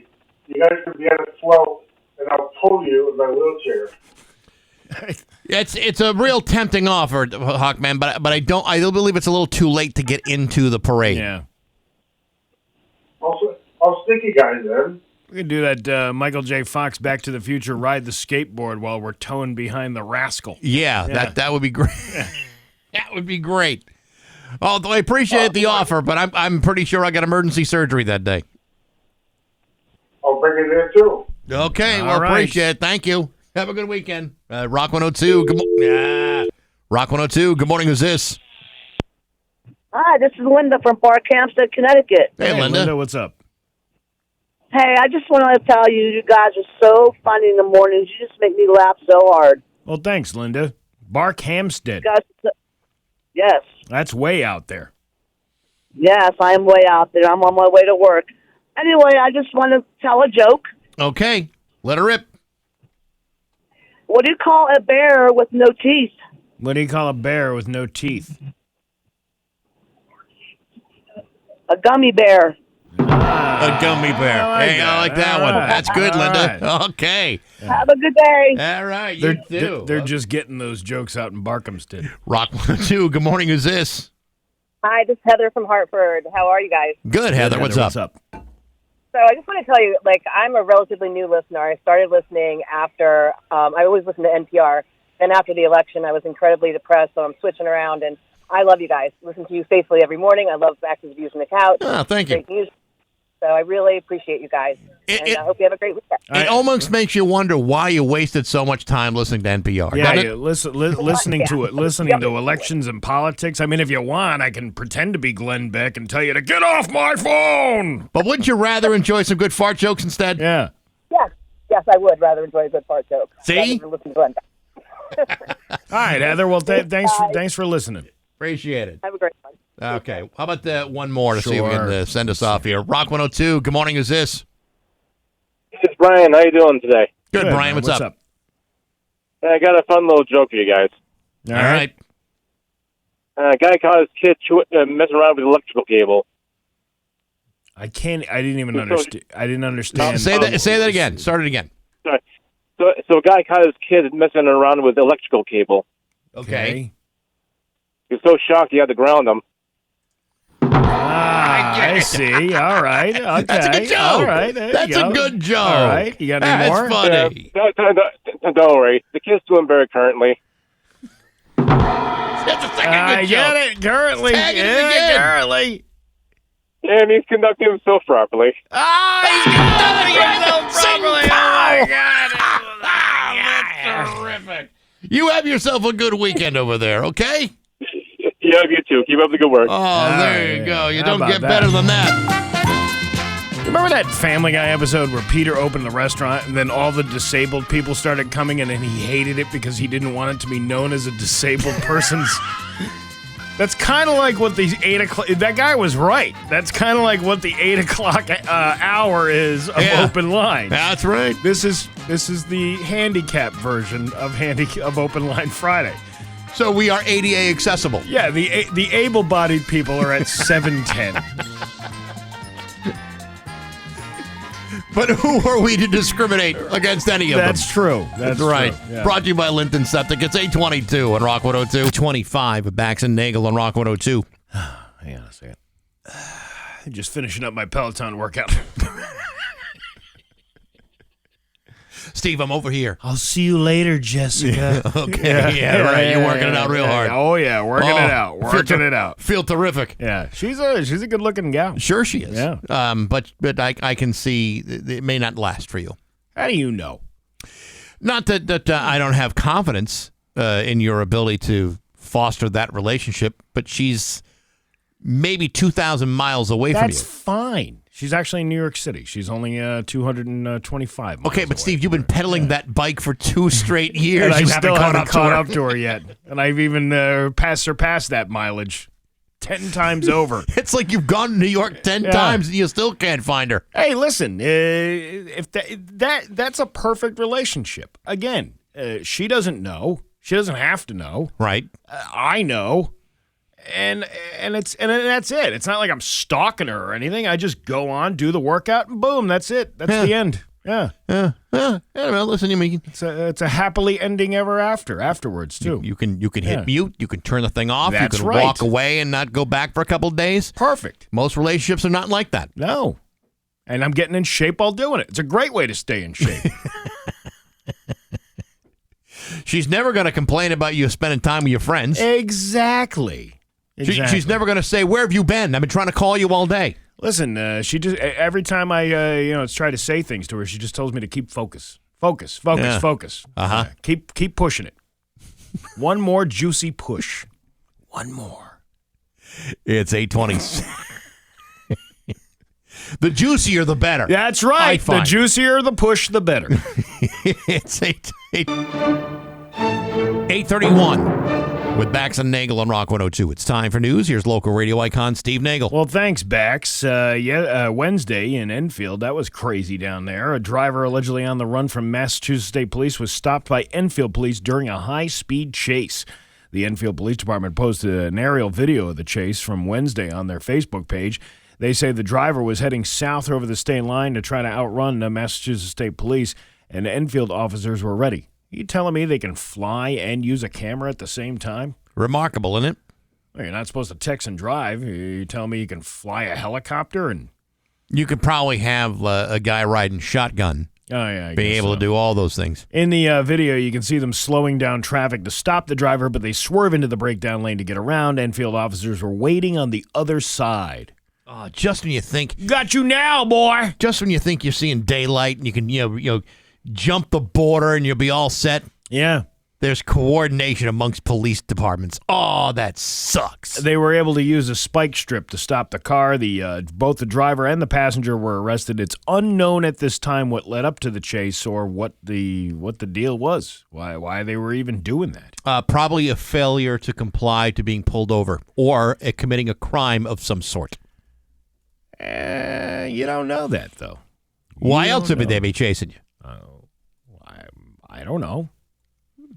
you guys can be on a float, and I'll pull you in my wheelchair. It's a real tempting offer, Hawkman, but I don't believe it's a little too late to get into the parade. Yeah. I'll stick you guys in. We can do that Michael J. Fox Back to the Future ride the skateboard while we're towing behind the rascal. Yeah. That would be great. That would be great. Although I appreciate the offer, but I'm pretty sure I got emergency surgery that day. I'll bring it in, too. Okay, All well, right. appreciate it. Thank you. Have a good weekend. Rock 102. Good morning. Rock 102. Good morning. Who's this? Hi, this is Linda from Barkhamsted, Connecticut. Hey, Linda. What's up? Hey, I just want to tell you, you guys are so funny in the mornings. You just make me laugh so hard. Well, thanks, Linda. Barkhamsted. Yes. That's way out there. Yes, I am way out there. I'm on my way to work. Anyway, I just want to tell a joke. Okay. Let her rip. What do you call a bear with no teeth? What do you call a bear with no teeth? A gummy bear. A gummy bear. I like that one. That's good, Linda. Okay. Have a good day. All right, you too. They're just getting those jokes out in Barkhamsted. Rock 102. Good morning. Who's this? Hi, this is Heather from Hartford. How are you guys? Good, Heather. What's up? So I just want to tell you, I'm a relatively new listener. I started listening after, I always listen to NPR. Then after the election, I was incredibly depressed, so I'm switching around. And I love you guys. Listen to you faithfully every morning. I love Bax's Views from the Couch. Oh, thank you. Great music. So I really appreciate you guys. I hope you have a great weekend. It almost makes you wonder why you wasted so much time listening to NPR. Yeah, listening to elections and politics. I mean, if you want, I can pretend to be Glenn Beck and tell you to get off my phone. But wouldn't you rather enjoy some good fart jokes instead? Yeah. Yes, I would rather enjoy a good fart joke. See? Rather than listen to Glenn Beck. All right, Heather. Well, thanks for listening. Appreciate it. Have a great one. Okay. How about one more to see if we Sure. can send us off here? Rock 102. Good morning. Who's this? It's Brian. How you doing today? Good, Brian. What's up? I got a fun little joke for you guys. All right. A guy caught his kid messing around with electrical cable. I didn't even understand. I didn't understand. Say that again. Start it again. Sorry. So a guy caught his kid messing around with electrical cable. Okay. He was so shocked he had to ground him. I see. All right. Okay. That's a good joke. All right. That's a good joke. All right. You got any more? That's funny. Don't worry. The kid's doing very currently. I get it. Currently. Currently. And he's conducting himself properly. He's conducting himself properly. Oh, my God. That's terrific. You have yourself a good weekend over there, okay? Yeah, you too. Keep up the good work. Oh, there you go. You How don't about get that? better than that. Remember that Family Guy episode where Peter opened the restaurant and then all the disabled people started coming in and he hated it because he didn't want it to be known as a disabled person's... That's kind of like what the 8 o'clock... That guy was right. That's kind of like what the 8 o'clock hour is of Open Line. That's right. This is the handicap version of Open Line Friday. So we are ADA accessible. Yeah, the able-bodied people are at 7:10. But who are we to discriminate against any of them? That's true. That's right. true. Yeah. Brought to you by Linton Septic. It's 822 on Rock 102. 25 of Bax and Nagle on Rock 102. Hang on a second. Just finishing up my Peloton workout. Steve, I'm over here. I'll see you later, Jessica. Okay. Yeah, right. You're working it out real hard. Oh, yeah. Working it out. Working it out. Feel terrific. Yeah. She's a good-looking gal. Sure she is. Yeah. But I can see it may not last for you. How do you know? Not that I don't have confidence in your ability to foster that relationship, but she's maybe 2,000 miles away from you. That's fine. She's actually in New York City. She's only 225 miles Okay, but Steve, you've been pedaling that bike for 2 straight years. And I you still haven't caught up to her yet. And I've even surpassed that mileage 10 times over. It's like you've gone to New York 10 times and you still can't find her. Hey, listen, if that's a perfect relationship. Again, she doesn't know. She doesn't have to know. Right. I know. And that's it. It's not like I'm stalking her or anything. I just go on, do the workout, and boom, that's it. That's the end. Yeah. Well, listen, you mean it's a happily ending ever afterwards too. You can hit mute. You can turn the thing off. That's you can right. walk away and not go back for a couple of days. Perfect. Most relationships are not like that. No. And I'm getting in shape while doing it. It's a great way to stay in shape. She's never going to complain about you spending time with your friends. Exactly. She's never going to say, "Where have you been? I've been trying to call you all day." Listen, she just every time I try to say things to her, she just tells me to keep focus. Focus. Uh-huh. Keep pushing it. One more juicy push. One more. It's 8:20. The juicier, the better. That's right. The juicier the push, the better. It's 8:31 with Bax and Nagle on Rock 102. It's time for news. Here's local radio icon Steve Nagle. Well, thanks, Bax. Wednesday in Enfield, that was crazy down there. A driver allegedly on the run from Massachusetts State Police was stopped by Enfield Police during a high-speed chase. The Enfield Police Department posted an aerial video of the chase from Wednesday on their Facebook page. They say the driver was heading south over the state line to try to outrun the Massachusetts State Police, and the Enfield officers were ready. You telling me they can fly and use a camera at the same time? Remarkable, isn't it? Well, you're not supposed to text and drive. You telling me you can fly a helicopter and... You could probably have a guy riding shotgun. Oh, yeah. Be able to do all those things. In the video, you can see them slowing down traffic to stop the driver, but they swerve into the breakdown lane to get around. Enfield officers were waiting on the other side. Oh, just when you think got you now, boy. Just when you think you're seeing daylight and you can jump the border and you'll be all set. Yeah. There's coordination amongst police departments. Oh, that sucks. They were able to use a spike strip to stop the car. Both the driver and the passenger were arrested. It's unknown at this time what led up to the chase or what the deal was. Why they were even doing that. Probably a failure to comply to being pulled over or committing a crime of some sort. You don't know that, though. Why else would they be chasing you? I don't know.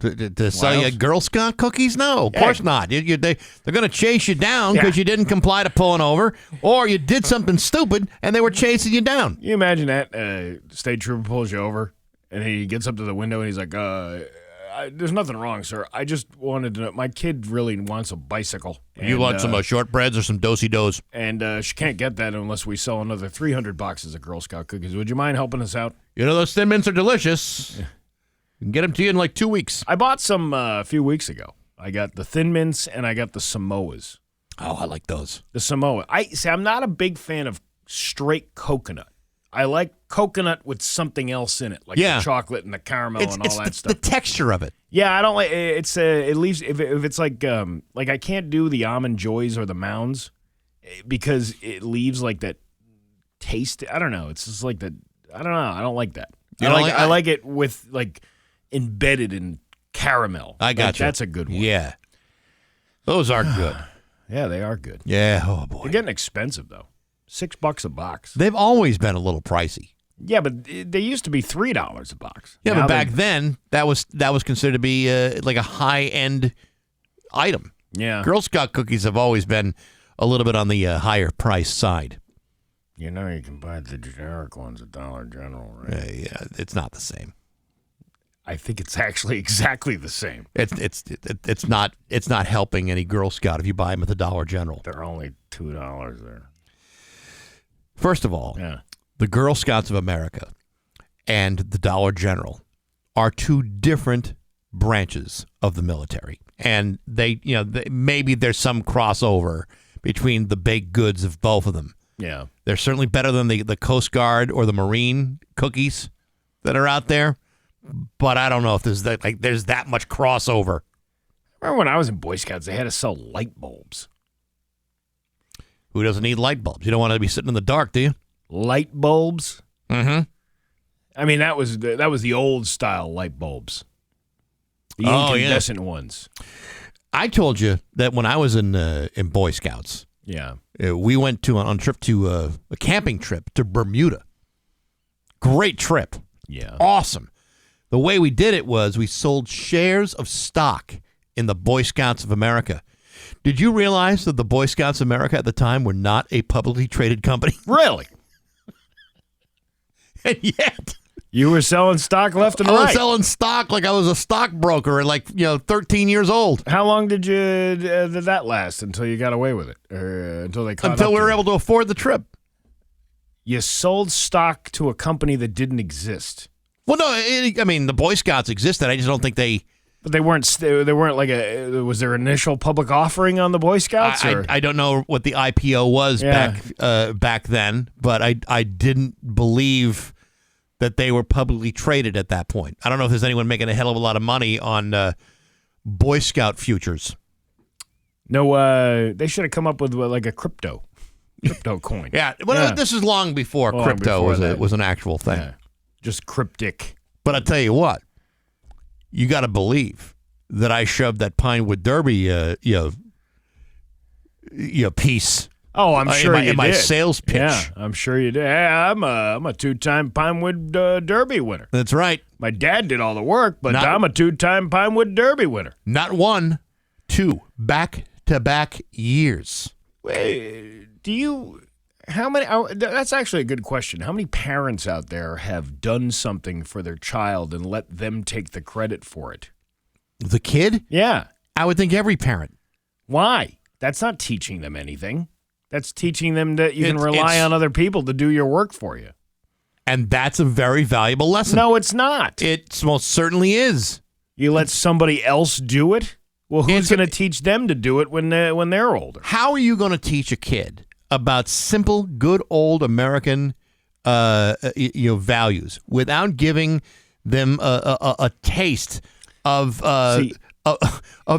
To sell you Girl Scout cookies? No, of course not. They're going to chase you down because you didn't comply to pulling over, or you did something stupid and they were chasing you down. You imagine that state trooper pulls you over and he gets up to the window and he's like, "There's nothing wrong, sir. I just wanted to know. My kid really wants a bicycle. You want some shortbreads or some do-si-dos? And she can't get that unless we sell another 300 boxes of Girl Scout cookies. Would you mind helping us out? You know those Thin Mints are delicious. Yeah. We can get them to you in like 2 weeks. I bought some a few weeks ago. I got the Thin Mints and I got the Samoas. Oh, I like those. The Samoa. I'm not a big fan of straight coconut. I like coconut with something else in it, like the chocolate and the caramel and all that stuff. The texture of it. Yeah, I don't like it's. It leaves if it's like I can't do the Almond Joys or the Mounds because it leaves like that taste. I don't know. It's just like that. I don't know. I don't like that. I like it with like embedded in caramel. I got you. That's a good one. Yeah, those are good. Yeah, they are good. Yeah. Oh boy, they're getting expensive though. $6 a box. They've always been a little pricey. Yeah, but they used to be $3 a box. Yeah, but back then that was considered to be like a high end item. Yeah, Girl Scout cookies have always been a little bit on the higher price side. You know, you can buy the generic ones at Dollar General, right? Yeah, it's not the same. I think it's actually exactly the same. It's not helping any Girl Scout if you buy them at the Dollar General. They're only $2 there. First of all, the Girl Scouts of America and the Dollar General are two different branches of the military, and maybe there's some crossover between the baked goods of both of them. Yeah, they're certainly better than the Coast Guard or the Marine cookies that are out there, but I don't know if there's that much crossover. Remember when I was in Boy Scouts, they had to sell light bulbs. Who doesn't need light bulbs? You don't want to be sitting in the dark, do you? Light bulbs? Mm-hmm. I mean, that was the old style light bulbs. The incandescent ones. I told you that when I was in Boy Scouts, we went on a trip to a camping trip to Bermuda. Great trip. Yeah. Awesome. The way we did it was we sold shares of stock in the Boy Scouts of America. Did you realize that the Boy Scouts of America at the time were not a publicly traded company? Really? And yet, you were selling stock left and right. I was selling stock like I was a stockbroker at 13 years old. How long did that last until you got away with it? Or until they caught Until up we to were you? able to afford the trip. You sold stock to a company that didn't exist. Well, no, the Boy Scouts existed. I just don't think they... But they weren't like was there an initial public offering on the Boy Scouts? I don't know what the IPO was back then, but I didn't believe that they were publicly traded at that point. I don't know if there's anyone making a hell of a lot of money on Boy Scout futures. No, they should have come up with like a crypto coin. This is long before crypto was an actual thing. Yeah. Just cryptic. But I tell you what. You got to believe that I shoved that Pinewood Derby, piece. Oh, I'm sure in my sales pitch. Yeah, I'm sure you did. Hey, I'm a 2-time Pinewood Derby winner. That's right. My dad did all the work, but I'm a 2-time Pinewood Derby winner. Not 1, 2, back-to-back years. Wait, how many? That's actually a good question. How many parents out there have done something for their child and let them take the credit for it? The kid? Yeah. I would think every parent. Why? That's not teaching them anything. That's teaching them that you can rely on other people to do your work for you. And that's a very valuable lesson. No, it's not. It most certainly is. You let somebody else do it? Well, who's going to teach them to do it when they're older? How are you going to teach a kid about simple, good old American values without giving them a taste of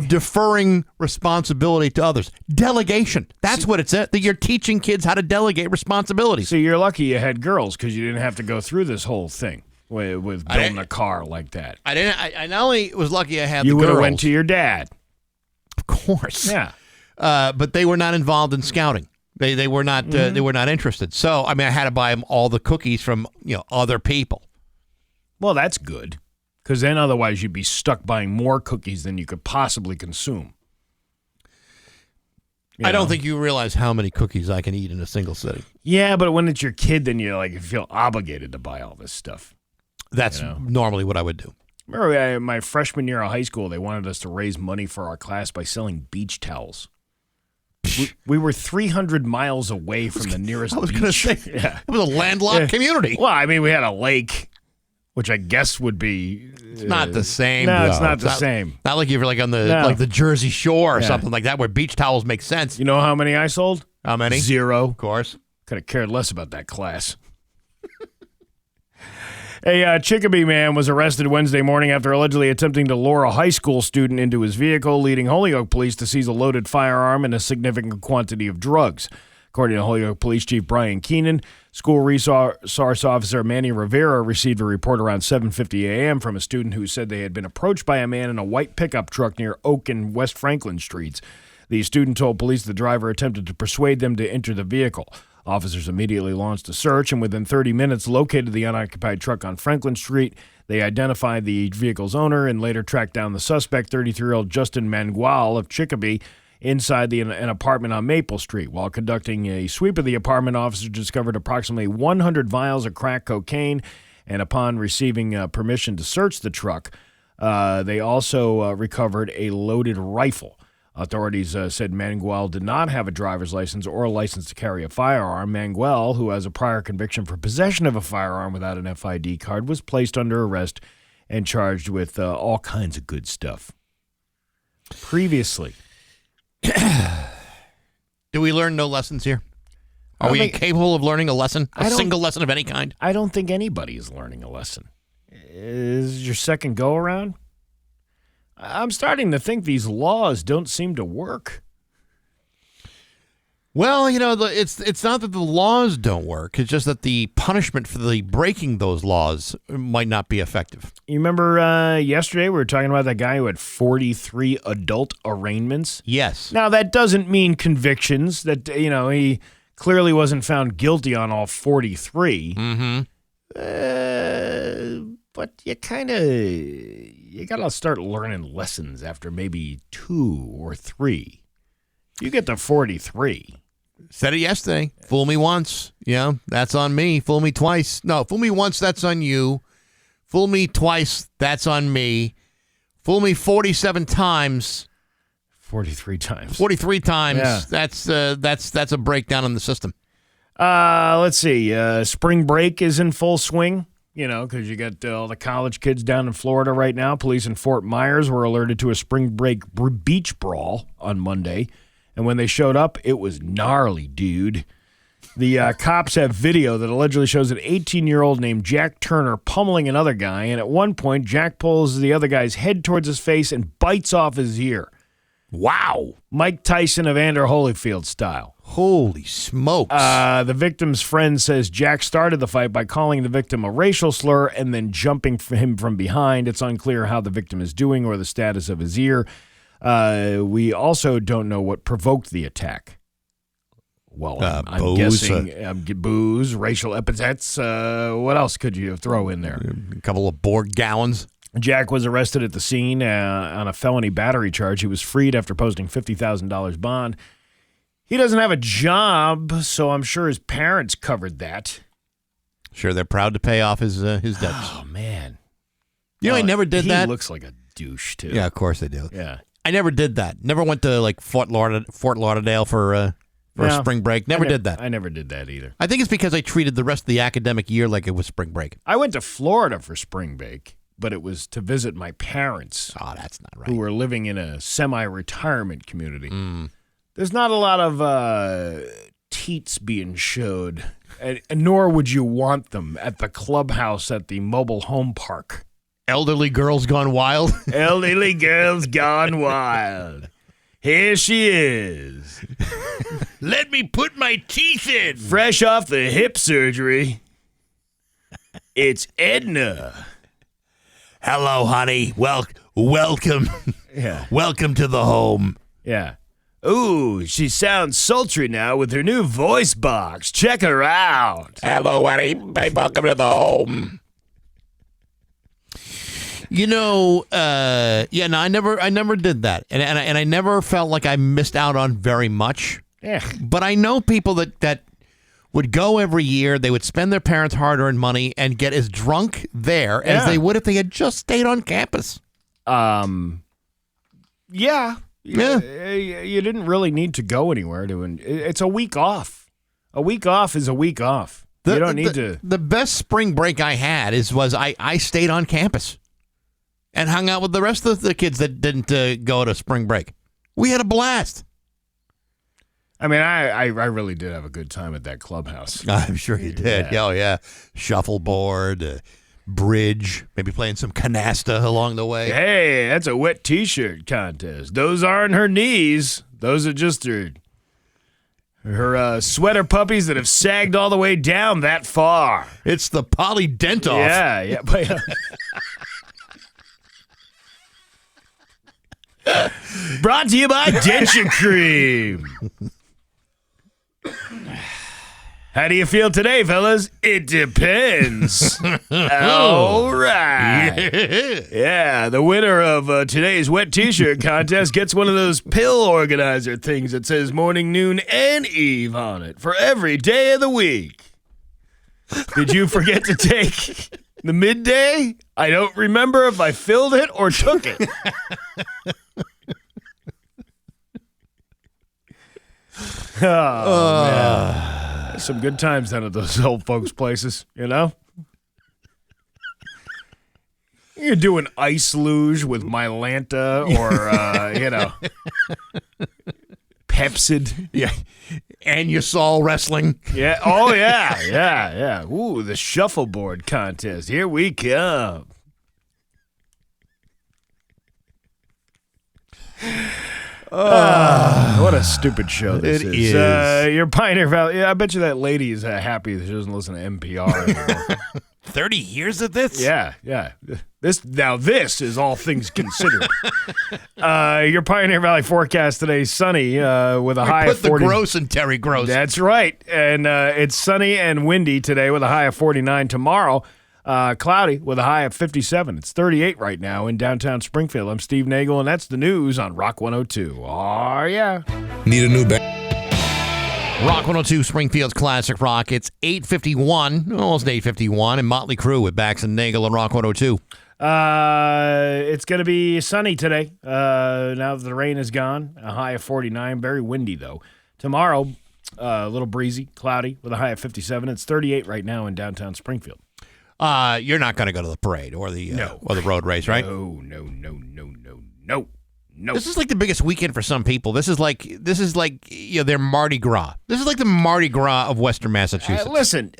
deferring responsibility to others. Delegation. That's what it's at. That you're teaching kids how to delegate responsibilities. So you're lucky you had girls because you didn't have to go through this whole thing with building a car like that. I not only was lucky I had you the girls. You would have went to your dad. Of course. Yeah. But they were not involved in scouting. They were not they were not interested. So I had to buy them all the cookies from other people. Well, that's good, because then otherwise you'd be stuck buying more cookies than you could possibly consume. I don't think you realize how many cookies I can eat in a single sitting. Yeah, but when it's your kid, then you feel obligated to buy all this stuff. That's normally what I would do. Remember, my freshman year of high school, they wanted us to raise money for our class by selling beach towels. We were 300 miles away from the nearest beach. I was going to say, it was a landlocked community. Well, we had a lake, which I guess would be... It's not the same. No, though. it's not the same. Not like you're on the Jersey Shore or something like that, where beach towels make sense. You know how many I sold? How many? 0. Of course. Could have cared less about that class. A Chicopee man was arrested Wednesday morning after allegedly attempting to lure a high school student into his vehicle, leading Holyoke police to seize a loaded firearm and a significant quantity of drugs. According to Holyoke Police Chief Brian Keenan, school resource officer Manny Rivera received a report around 7:50 a.m. from a student who said they had been approached by a man in a white pickup truck near Oak and West Franklin Streets. The student told police the driver attempted to persuade them to enter the vehicle. Officers immediately launched a search and within 30 minutes located the unoccupied truck on Franklin Street. They identified the vehicle's owner and later tracked down the suspect, 33-year-old Justin Mangual of Chicopee, inside an apartment on Maple Street. While conducting a sweep of the apartment, officers discovered approximately 100 vials of crack cocaine, and upon receiving permission to search the truck, they also recovered a loaded rifle. Authorities said Mangual did not have a driver's license or a license to carry a firearm. Mangual, who has a prior conviction for possession of a firearm without an FID card, was placed under arrest and charged with all kinds of good stuff. Previously. Do we learn no lessons here? Are we incapable of learning a lesson? A single lesson of any kind? I don't think anybody is learning a lesson. Is your second go around? I'm starting to think these laws don't seem to work. Well, it's not that the laws don't work. It's just that the punishment for the breaking those laws might not be effective. You remember yesterday we were talking about that guy who had 43 adult arraignments? Yes. Now, that doesn't mean convictions. That, he clearly wasn't found guilty on all 43. Mm-hmm. But you got to start learning lessons after maybe 2 or 3. You get to 43. Said it yesterday. Fool me once. Yeah, that's on me. Fool me twice. No, fool me once, that's on you. Fool me twice, that's on me. Fool me 47 times. 43 times. 43 times. Yeah. That's a breakdown in the system. Let's see. Spring break is in full swing. Because you got all the college kids down in Florida right now. Police in Fort Myers were alerted to a spring break beach brawl on Monday. And when they showed up, it was gnarly, dude. The cops have video that allegedly shows an 18-year-old named Jack Turner pummeling another guy. And at one point, Jack pulls the other guy's head towards his face and bites off his ear. Wow. Mike Tyson of Evander Holyfield style. Holy smokes. The victim's friend says Jack started the fight by calling the victim a racial slur and then jumping for him from behind. It's unclear how the victim is doing or the status of his ear. We also don't know what provoked the attack. Well, I'm guessing booze, racial epithets. What else could you throw in there? A couple of Borg gallons. Jack was arrested at the scene on a felony battery charge. He was freed after posting $50,000 bond. He doesn't have a job, so I'm sure his parents covered that. Sure, they're proud to pay off his debts. Oh, man. I never did that. He looks like a douche, too. Yeah, of course they do. Yeah. I never did that. Never went to, Fort Lauderdale for spring break. Never did that. I never did that either. I think it's because I treated the rest of the academic year like it was spring break. I went to Florida for spring break, but it was to visit my parents. Oh, that's not right. Who were living in a semi-retirement community. Mm. There's not a lot of teats being showed, and nor would you want them at the clubhouse at the mobile home park. Elderly girls gone wild. Elderly girls gone wild. Here she is. Let me put my teeth in. Fresh off the hip surgery. It's Edna. Hello, honey. Welcome. Yeah. Welcome to the home. Yeah. Ooh, she sounds sultry now with her new voice box. Check her out. Hello, honey. Welcome to the home. You know, no, I never did that, and I never felt like I missed out on very much. Yeah. But I know people that would go every year. They would spend their parents' hard-earned money and get as drunk there as they would if they had just stayed on campus. Yeah. Yeah. You didn't really need to go anywhere it's a week off. A week off is a week off. You don't need to. The best spring break I had was I stayed on campus and hung out with the rest of the kids that didn't go to spring break. We had a blast. I mean, I really did have a good time at that clubhouse. I'm sure you did. Yeah. Oh, yeah. Shuffleboard, bridge, maybe playing some canasta along the way. Hey, that's a wet T-shirt contest. Those aren't her knees. Those are just her sweater puppies that have sagged all the way down that far. It's the Polly Dentoff. Yeah. Brought to you by Denture Cream. How do you feel today, fellas? It depends. All right. Yeah, the winner of today's wet T-shirt contest gets one of those pill organizer things that says morning, noon, and eve on it for every day of the week. Did you forget to take the midday? I don't remember if I filled it or took it. Oh, man. Some good times down at those old folks' places, you know? You're doing ice luge with Mylanta or, Pepsid. Yeah. And you saw wrestling. Yeah. Oh, yeah. Ooh, the shuffleboard contest. Here we come. What a stupid show this It is. is. Your Pioneer Valley. I bet you that lady is happy that she doesn't listen to NPR anymore. 30 years of this? Yeah. This is all things considered. Your Pioneer Valley forecast today, sunny with a high of 40. Put the gross in Terry Gross. That's right. And it's sunny and windy today with a high of 49. Tomorrow, cloudy with a high of 57. It's 38 right now in downtown Springfield. I'm Steve Nagle, and that's the news on Rock 102. Oh, yeah. Need a new band? Rock 102, Springfield's Classic Rock. It's 8:51, almost 8:51, and Motley Crue with Bax and Nagle on Rock 102. It's going to be sunny today. Now that the rain is gone, a high of 49. Very windy, though. Tomorrow, a little breezy, cloudy with a high of 57. It's 38 right now in downtown Springfield. You're not going to go to the parade or the road race, right? No. This is like the biggest weekend for some people. This is like their Mardi Gras. This is like the Mardi Gras of Western Massachusetts. Listen,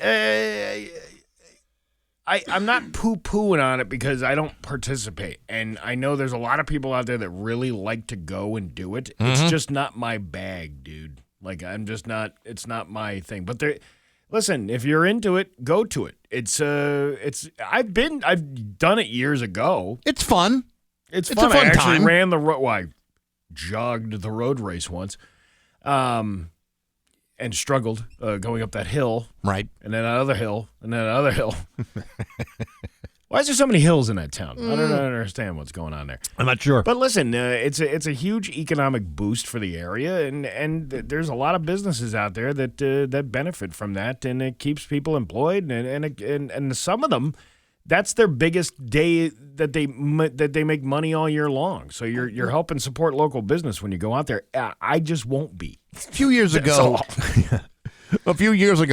I'm not poo-pooing on it because I don't participate, and I know there's a lot of people out there that really like to go and do it. Mm-hmm. It's just not my bag, dude. Like I'm just not. It's not my thing. But listen, if you're into it, go to it. I've done it years ago. It's fun. It's It's fun. a fun I actually time. ran the road. Well, I jogged the road race once, and struggled going up that hill, right, and then another hill, and then another hill. Why is there so many hills in that town? I don't understand what's going on there. I'm not sure. But listen, it's a huge economic boost for the area, and there's a lot of businesses out there that benefit from that, and it keeps people employed, and some of them, that's their biggest day that they make money all year long. So you're helping support local business when you go out there. I just won't be. A few years ago,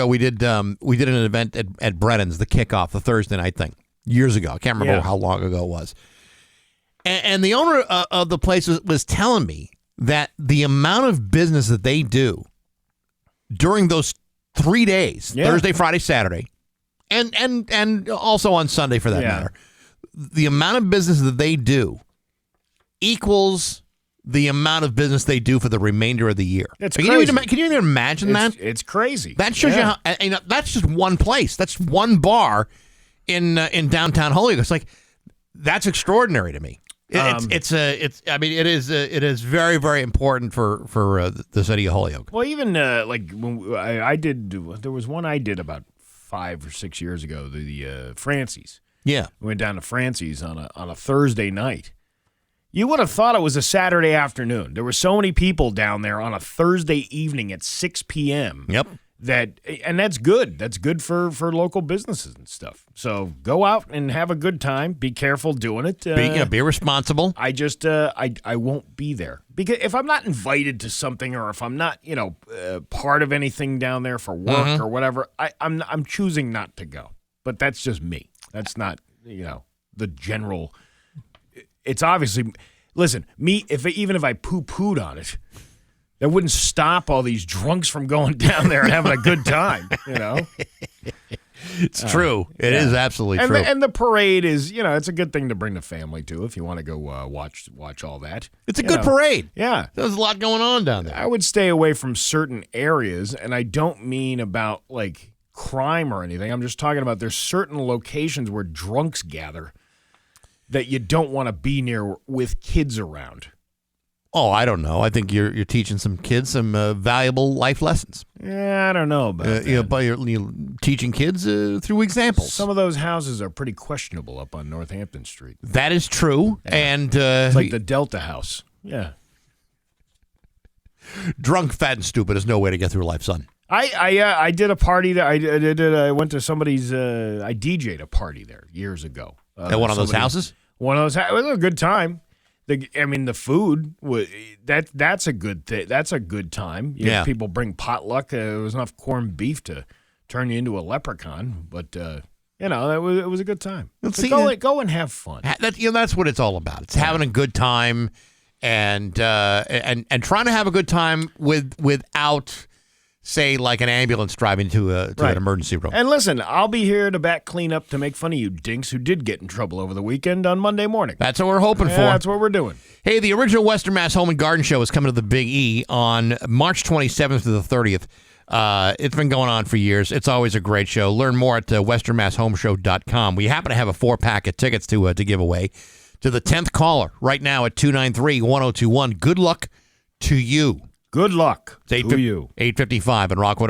we did an event at Brennan's, the kickoff, the Thursday night thing. Years ago, I can't remember how long ago it was. And the owner of the place was telling me that the amount of business that they do during those 3 days, Yeah. Thursday, Friday, Saturday, and also on Sunday for that matter, the amount of business that they do equals the amount of business they do for the remainder of the year. It's can crazy. Can you even imagine that? It's crazy. That shows you how. That's just one place. That's one bar in downtown Holyoke. It's like that's extraordinary to me. It is very, very important for the city of Holyoke. Well, even like when I did, there was one I did about 5 or 6 years ago. The Francie's. Yeah, we went down to Francie's on a Thursday night. You would have thought it was a Saturday afternoon. There were so many people down there on a Thursday evening at 6 p.m. Yep. And that's good. That's good for local businesses and stuff. So go out and have a good time. Be careful doing it. Be responsible. I just I won't be there because if I'm not invited to something or if I'm not part of anything down there for work or whatever, I'm choosing not to go. But that's just me. That's not the general. It's obviously, listen, me, even if I poo-pooed on it, that wouldn't stop all these drunks from going down there and having a good time, It's true. It is absolutely true. And the parade is, it's a good thing to bring the family to if you want to go watch all that. It's a good parade. Yeah. There's a lot going on down there. I would stay away from certain areas, and I don't mean about, like, crime or anything. I'm just talking about there's certain locations where drunks gather that you don't want to be near with kids around. Oh, I don't know. I think you're teaching some kids some valuable life lessons. Yeah, I don't know about that. But you're teaching kids through examples. Some of those houses are pretty questionable up on Northampton Street. That is true. Yeah. And it's like the Delta House. Yeah. Drunk, fat, and stupid is no way to get through life, son. I did a party there. I went to somebody's. I DJ'd a party there years ago. At one of those houses. One of those. It was a good time. The food was that's a good thing. That's a good time. People bring potluck. There was enough corned beef to turn you into a leprechaun, but it was a good time. Go and have fun. That's what it's all about. It's having a good time, and trying to have a good time without, say, like an ambulance driving to an emergency room. And listen, I'll be here to back clean up to make fun of you dinks who did get in trouble over the weekend on Monday morning. That's what we're hoping for. That's what we're doing. Hey, the original Western Mass Home and Garden Show is coming to the Big E on March 27th to the 30th. It's been going on for years. It's always a great show. Learn more at westernmasshomeshow.com. We happen to have a 4-pack of tickets to give away to the 10th caller right now at 293-1021. Good luck to you. Good luck to you. 8:55 and Rock 101.